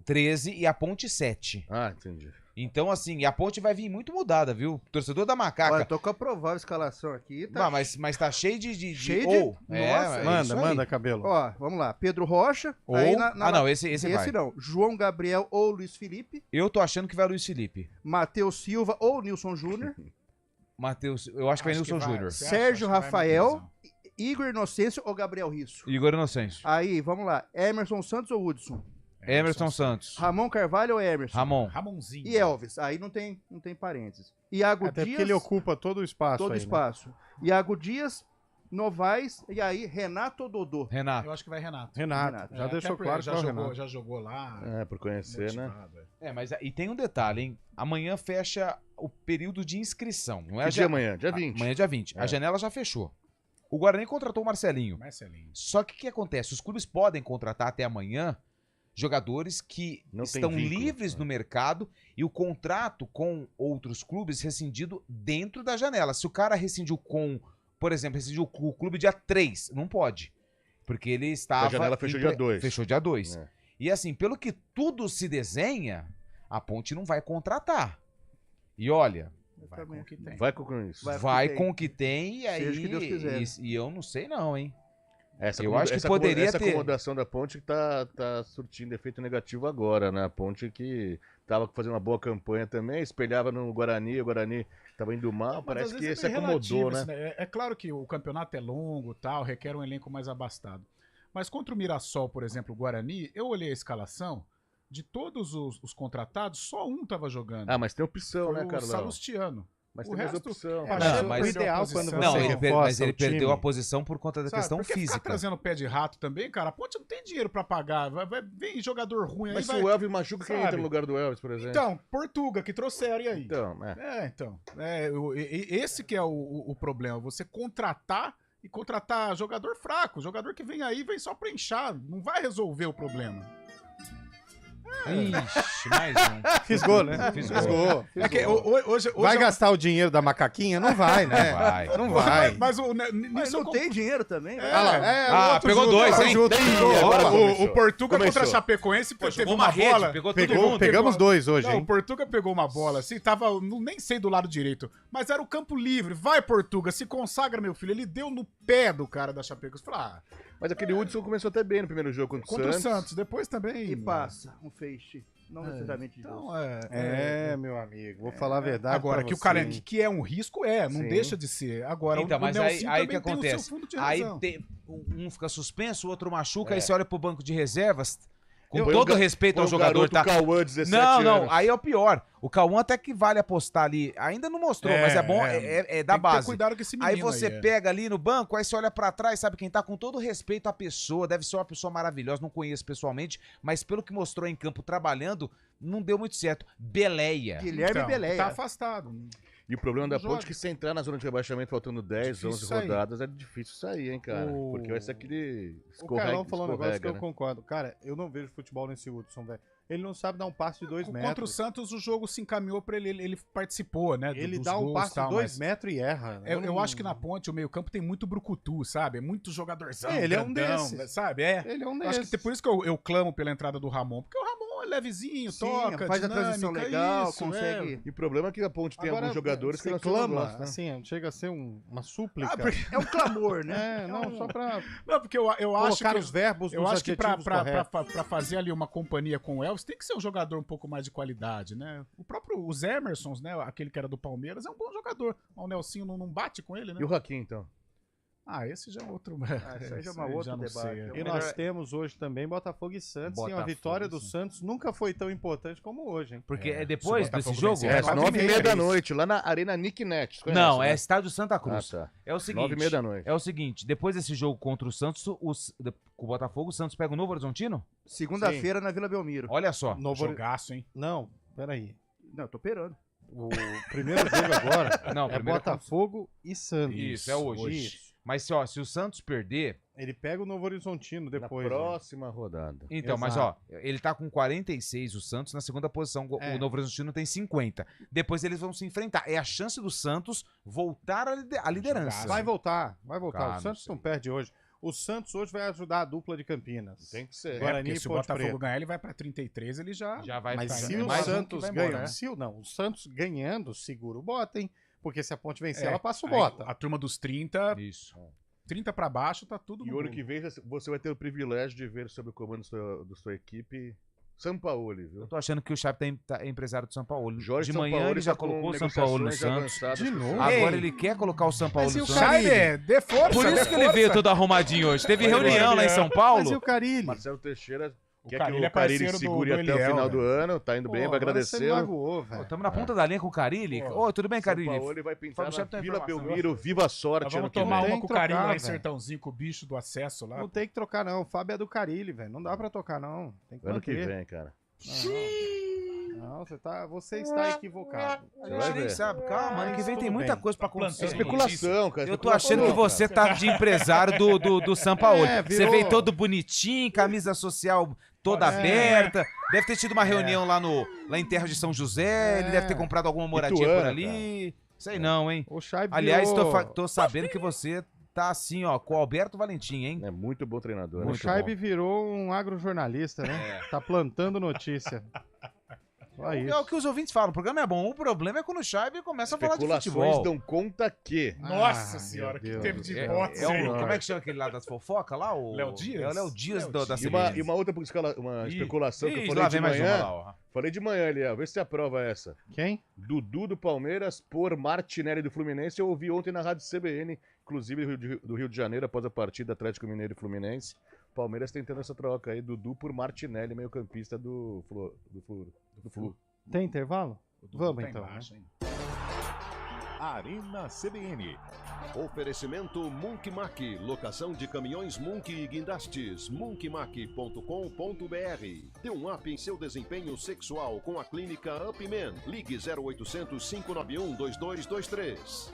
13 e a Ponte 7. Ah, entendi. Então, assim, a Ponte vai vir muito mudada, viu? Torcedor da Macaca. Olha, tô com a provável escalação aqui. Tá... mas tá cheio de... Cheio de... Nossa, manda, Cabelo. Ó, vamos lá. Pedro Rocha. Ou... Aí não, esse vai. Não. João Gabriel ou Luiz Felipe. Eu tô achando que vai Luiz Felipe. Matheus Silva ou Nilson Júnior. Eu acho que vai Nilson Júnior. Sérgio Rafael, Igor Inocêncio ou Gabriel Risso? Igor Inocêncio. Aí, vamos lá. Emerson Santos ou Hudson? Emerson Santos. Ramon Carvalho ou Emerson? Ramonzinho. E Elvis. Aí não tem parênteses. Iago Até Dias. porque ele ocupa todo o espaço. Todo o espaço. Né? Iago Dias, Novaes e aí Renato ou Dodô? Renato. Eu acho que vai Renato. Já deixou claro que é o Renato. Já jogou lá. Por conhecer, motivado, né? Mas e tem um detalhe, hein? Amanhã fecha o período de inscrição. Não é que dia amanhã? Dia 20. Amanhã é dia 20. A janela já fechou. O Guarani contratou o Marcelinho. Só que o que acontece? Os clubes podem contratar até amanhã jogadores que estão livres no mercado e o contrato com outros clubes rescindido dentro da janela. Se o cara rescindiu por exemplo, rescindiu com o clube dia 3, não pode. Porque ele estava... A janela fechou dia 2. Fechou dia 2. E assim, pelo que tudo se desenha, a Ponte não vai contratar. E olha, Vai com o que tem. Vai com isso. vai com o que tem e aí. Seja o que Deus quiser. E eu não sei, não, hein? Eu acho que poderia essa acomodação da Ponte tá surtindo efeito negativo agora, né? A Ponte que tava fazendo uma boa campanha também, espelhava no Guarani, o Guarani tava indo mal, parece que se acomodou, né? É claro que o campeonato é longo, tal, requer um elenco mais abastado. Mas contra o Mirassol, por exemplo, o Guarani, eu olhei a escalação, de todos os contratados, só um tava jogando. Ah, mas tem opção, né, Carlão? O Salustiano. Mas o tem mais resto, opção. Mas ideal quando você mas ele perdeu a posição por conta da questão porque física. Ficar trazendo pé de rato também, cara, a Ponte não tem dinheiro pra pagar. Vem jogador ruim mas aí. Mas se o Elvis machuca, quem entra no lugar do Elvis, por exemplo? Então, Portuga, que trouxeram, e aí? Então, esse que é o problema. Você contratar jogador fraco. Jogador que vem aí, vem só pra inchar. Não vai resolver o problema. Ixi, mais um. Fisgou, né? Fisgou. É que hoje vai gastar o dinheiro da macaquinha? Não vai, né? Não vai. Mas não tem dinheiro também. Pegou dois, hein? O Portuga contra a Chapecoense pegou uma bola. Pegamos dois hoje, hein? O Portuga pegou uma bola, assim, tava, nem sei do lado direito, mas era o campo livre. Vai, Portuga, se consagra, meu filho. Ele deu no pé do cara da Chapecoense. Mas aquele Hudson começou até bem no primeiro jogo contra o Santos. Depois também. E passa um feixe. Não necessariamente de então, meu amigo, vou falar a verdade. Agora, que o cara que é um risco, não deixa de ser. Agora, então, mas aí o que acontece? Aí tem, um fica suspenso, o outro machuca, aí você olha pro banco de reservas. Com todo respeito ao jogador, tá? O Cauã, 17 não, aí é o pior. O Cauã até que vale apostar ali. Ainda não mostrou, mas é bom, é da base. Tem que ter cuidado com esse menino aí você pega ali no banco, aí você olha pra trás, sabe quem tá? Com todo respeito à pessoa, deve ser uma pessoa maravilhosa, não conheço pessoalmente, mas pelo que mostrou em campo trabalhando, não deu muito certo. Beleia. Guilherme Beleia. Tá afastado. E o problema da Ponte é que se entrar na zona de rebaixamento faltando 10, 11 rodadas, é difícil sair, hein, cara? Porque vai ser aquele escorrega. O Carlão falou um negócio que eu concordo. Cara, eu não vejo futebol nesse Hudson, velho. Ele não sabe dar um passe de 2 metros. Contra o Santos, o jogo se encaminhou pra ele participou, né? Ele dá um passe de 2 metros e erra. Eu acho que na Ponte, o meio-campo tem muito brucutu, sabe? É muito jogadorzão. Ele é um desses. Sabe? Ele é um desses. Acho que por isso que eu clamo pela entrada do Ramon. Porque o Ramon é levezinho, toca, faz a transição legal, isso, consegue. E o problema é que a Ponte tem alguns jogadores que não clama, assim, chega a ser uma súplica. É um clamor, né? Só pra... Não, porque eu acho que os verbos eu acho que pra fazer ali uma companhia com o Elvis, tem que ser um jogador um pouco mais de qualidade, né? Os Emersons, né? Aquele que era do Palmeiras, é um bom jogador. O Nelsinho não bate com ele, né? E o Joaquim, então? Esse já é outro. Esse já é uma outra debate. E nós temos hoje também Botafogo e Santos. E a vitória do Santos nunca foi tão importante como hoje, hein? Porque é depois desse jogo? É às 9h30 da noite, lá na Arena Nick Net. Não, é Estádio Santa Cruz. É o seguinte. 9h30 da noite. É o seguinte, depois desse jogo contra o Santos, com o Botafogo, o Santos pega o Novo Horizontino? Segunda-feira na Vila Belmiro. Olha só. Jogaço, hein? Não, peraí. Não, eu tô operando. O primeiro jogo agora é Botafogo e Santos. Isso, é hoje. Isso. Mas se o Santos perder... Ele pega o Novo Horizontino depois. Na próxima rodada. Então, mas ele tá com 46, o Santos, na segunda posição. O Novo Horizontino tem 50. Depois eles vão se enfrentar. É a chance do Santos voltar à liderança. Vai voltar. O Santos não perde hoje. O Santos hoje vai ajudar a dupla de Campinas. Tem que ser. Porque se o Botafogo ganhar, ele vai pra 33, ele já vai. Mas se o Santos ganhar... o Santos ganhando, segura o Bota, hein? Porque se a Ponte vencer, ela passa o Bota. A turma dos 30... Isso. 30 pra baixo, tá tudo no ano que vem você vai ter o privilégio de ver sob o comando da sua equipe Sampaoli, viu? Eu tô achando que o Chape é empresário do Sampaoli. Jorge de manhã Sampaoli ele já colocou o Sampaoli no Santos. De novo? Agora ele quer colocar o Sampaoli no Santos. Chape, dê força. Por isso que ele veio todo arrumadinho hoje. Teve reunião lá em São Paulo. Mas e o Carilli? Marcelo Teixeira... Quer que o Carilli segure até o final do ano, tá indo bem, vai agradecer. Estamos na ponta da linha com o Carilli. Tudo bem, Carilli? São Paulo vai pintar na Vila Belmiro, viva sorte. Vamos tomar uma com o Carilli lá em Sertãozinho, com o bicho do acesso lá. Não tem que trocar não, o Fábio é do Carilli, velho. Não dá pra tocar não. Tem que ano que vem, cara. Não, você está equivocado. A gente nem sabe. Calma, ano que vem tem muita coisa pra acontecer. É especulação, cara. Eu tô achando que você tá de empresário do Sampaoli. Você veio todo bonitinho, camisa social toda aberta. Deve ter tido uma reunião lá em Terra de São José. Ele deve ter comprado alguma moradia por ali. Sei não, hein? Aliás, tô sabendo que você tá assim, ó, com o Alberto Valentim, hein? É muito bom treinador. O Scheibe virou um agrojornalista, né? Tá plantando notícia. É o que os ouvintes falam, o programa é bom, o problema é quando o Scheibe começa a falar de futebol. Especulações dão conta que... Nossa senhora, que teve de hipótese. Como é que chama aquele lá das fofocas lá? Léo Dias? É o Léo Dias da E uma outra especulação que eu falei de manhã. Falei de manhã, Eliel. Vê se você aprova essa. Quem? Dudu do Palmeiras por Martinelli do Fluminense. Eu ouvi ontem na Rádio CBN, inclusive do Rio de Janeiro, após a partida Atlético Mineiro e Fluminense. Palmeiras tentando essa troca aí. Dudu por Martinelli, meio campista do Flu. Tem intervalo? Vamos então. Arena CBN. Oferecimento Munkmac, locação de caminhões Munk e guindastes. Munkmac.com.br. Dê um up em seu desempenho sexual com a clínica Upman. Ligue 0800 591 2223.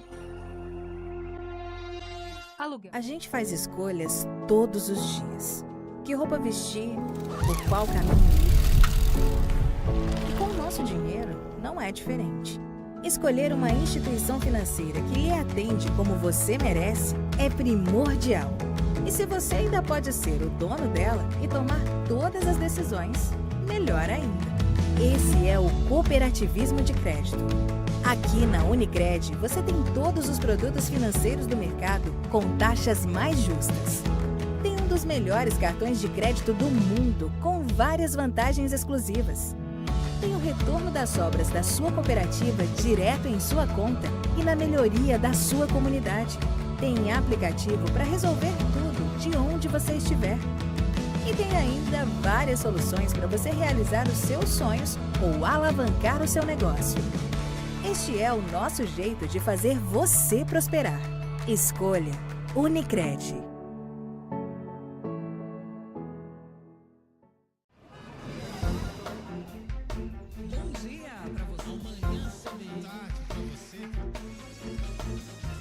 A gente faz escolhas todos os dias. Que roupa vestir, por qual caminho ir. E com o nosso dinheiro, não é diferente. Escolher uma instituição financeira que lhe atende como você merece é primordial. E se você ainda pode ser o dono dela e tomar todas as decisões, melhor ainda. Esse é o cooperativismo de crédito. Aqui na Unicred, você tem todos os produtos financeiros do mercado com taxas mais justas. Tem um dos melhores cartões de crédito do mundo, com várias vantagens exclusivas. Tem o retorno das obras da sua cooperativa direto em sua conta e na melhoria da sua comunidade. Tem aplicativo para resolver tudo de onde você estiver. E tem ainda várias soluções para você realizar os seus sonhos ou alavancar o seu negócio. Este é o nosso jeito de fazer você prosperar. Escolha Unicred.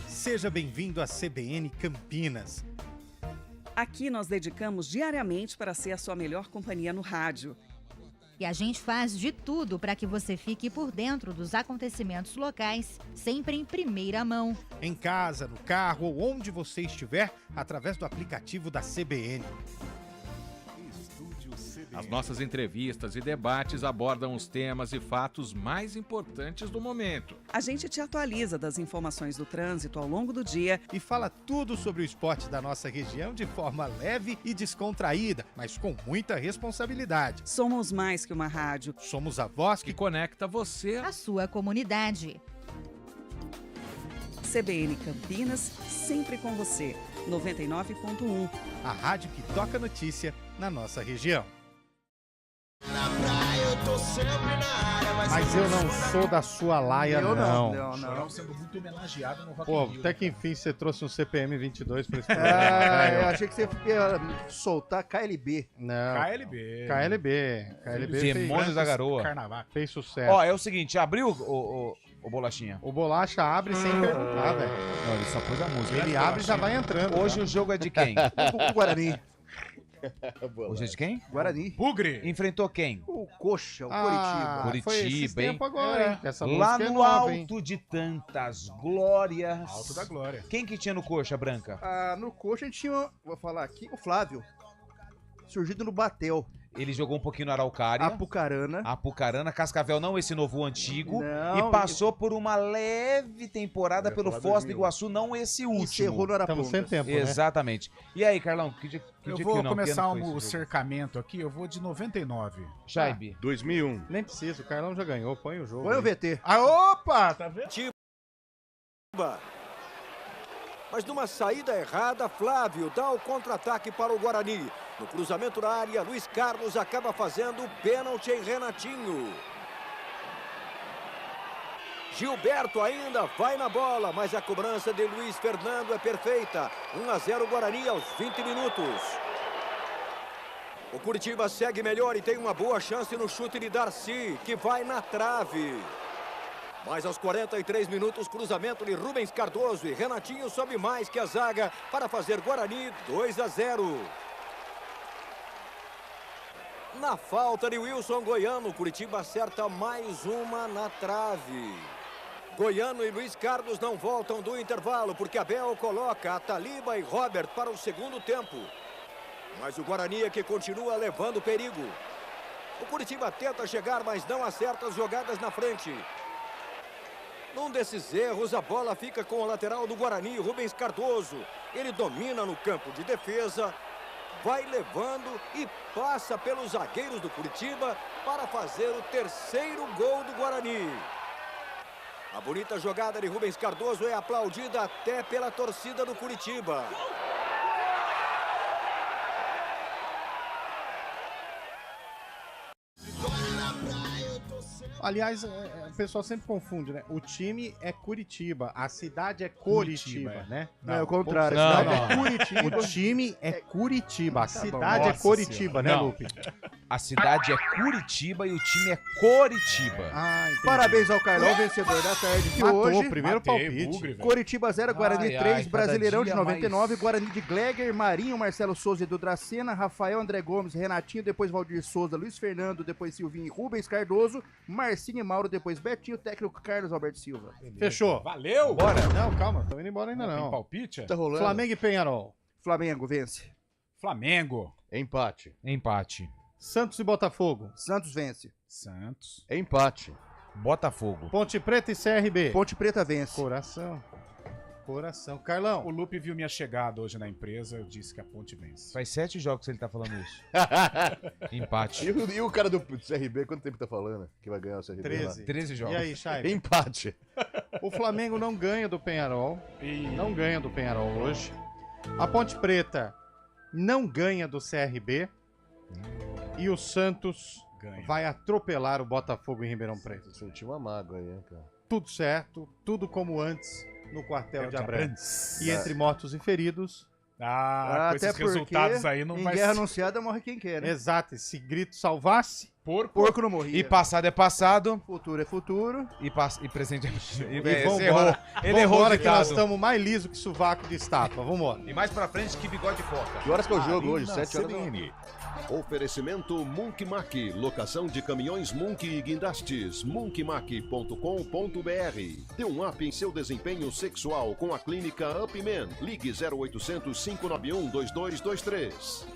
Seja bem-vindo à CBN Campinas. Aqui nós dedicamos diariamente para ser a sua melhor companhia no rádio. E a gente faz de tudo para que você fique por dentro dos acontecimentos locais, sempre em primeira mão. Em casa, no carro ou onde você estiver, através do aplicativo da CBN. As nossas entrevistas e debates abordam os temas e fatos mais importantes do momento. A gente te atualiza das informações do trânsito ao longo do dia e fala tudo sobre o esporte da nossa região de forma leve e descontraída, mas com muita responsabilidade. Somos mais que uma rádio. Somos a voz que conecta você à sua comunidade. CBN Campinas, sempre com você. 99.1. A rádio que toca notícia na nossa região. Mas eu não sou da sua laia, não. Chorão sendo muito homenageado no Rock Pô, in Rio, até que enfim você trouxe um CPM 22 pra esse eu achei que você ia soltar KLB. Não. KLB. Demônios da Garoa. Fez sucesso. Ó, é o seguinte, abriu o Bolachinha? O Bolacha abre sem perguntar, velho. Não, ele só pôs a música. Ele abre e já vai entrando. Hoje o jogo é de quem? O Guarani. Hoje é de quem? Guarani. Bugre. Enfrentou quem? O Coxa, o Curitiba. Curitiba, hein? Agora, hein? Essa lá no nova, alto de tantas glórias. Alto da glória. Quem que tinha no Coxa, Branca? No Coxa a gente tinha, vou falar aqui, o Flávio. Surgido no Batel. Ele jogou um pouquinho no Araucária. Apucarana. Cascavel não esse novo, o antigo. Não, e passou por uma leve temporada pelo Foz do Iguaçu, não esse último. Encerrou no Arapongas. Estamos sem tempo, Exatamente. E aí, Carlão? Que dia eu que vou não? começar o cercamento aqui, eu vou de 99. Scheibe. 2001. Nem precisa, o Carlão já ganhou, põe o jogo. Põe o VT. Opa, tá vendo? Mas numa saída errada, Flávio dá o contra-ataque para o Guarani. No cruzamento na área, Luiz Carlos acaba fazendo o pênalti em Renatinho. Gilberto ainda vai na bola, mas a cobrança de Luiz Fernando é perfeita. 1-0 Guarani aos 20 minutos. O Curitiba segue melhor e tem uma boa chance no chute de Darcy, que vai na trave. Mas aos 43 minutos, cruzamento de Rubens Cardoso e Renatinho sobe mais que a zaga para fazer Guarani 2-0. Na falta de Wilson Goiano, Curitiba acerta mais uma na trave. Goiano e Luiz Carlos não voltam do intervalo, porque Abel coloca Ataliba e Robert para o segundo tempo. Mas o Guarani é que continua levando perigo. O Curitiba tenta chegar, mas não acerta as jogadas na frente. Num desses erros, a bola fica com o lateral do Guarani, Rubens Cardoso. Ele domina no campo de defesa, vai levando e passa pelos zagueiros do Curitiba para fazer o terceiro gol do Guarani. A bonita jogada de Rubens Cardoso é aplaudida até pela torcida do Curitiba. Aliás, o pessoal sempre confunde, né? O time é Curitiba, a cidade é Coritiba, né? Não, é o contrário. A cidade é Curitiba. O time é Curitiba, a cidade é Coritiba, né, Lupe? A cidade é Curitiba e o time é Coritiba. Parabéns ao Carlão, vencedor da tarde de hoje. Primeiro palpite. Bugre, Curitiba 0, Guarani 3, Brasileirão de 99, mais... Guarani de Gleger, Marinho, Marcelo Souza e Edu Dracena, Rafael, André Gomes, Renatinho, depois Valdir Souza, Luiz Fernando, depois Silvinho e Rubens Cardoso, Marcinho e Mauro, depois Betinho, técnico Carlos Alberto Silva. Fechou. Valeu! Bora. Não, calma, tô indo embora ainda não. Tem palpite? Tá rolando. Flamengo e Peñarol. Flamengo vence. Flamengo. Empate. Santos e Botafogo. Santos vence. Santos. Empate. Botafogo. Ponte Preta e CRB. Ponte Preta vence. Coração. Carlão. O Lupe viu minha chegada hoje na empresa, eu disse que a Ponte vence. Faz 7 jogos que ele tá falando isso. Empate. E o cara do CRB, quanto tempo tá falando que vai ganhar o CRB? 13 jogos. E aí, Chay? Empate. O Flamengo não ganha do Peñarol. Não ganha do Peñarol hoje. A Ponte Preta não ganha do CRB. E o Santos vai atropelar o Botafogo em Ribeirão Preto. Sentiu uma mágoa aí, hein, cara? Tudo certo, tudo como antes no quartel de Abrantes. E entre mortos e feridos... com até esses resultados aí não em vai guerra ser. anunciada morre quem quer, né? Exato, esse grito salvasse... Porco não morria. E passado é passado. Futuro é futuro. E presente é... vambora. Ele errou agora que nós estamos mais liso que sovaco de estátua. Vambora. E mais pra frente que bigode de foca. Que horas que é o jogo hoje? 7 horas. Oferecimento Munk Mac, locação de caminhões Munk e guindastes, munkmac.com.br. Dê um up em seu desempenho sexual com a clínica Upman. Ligue 0800 591 2223.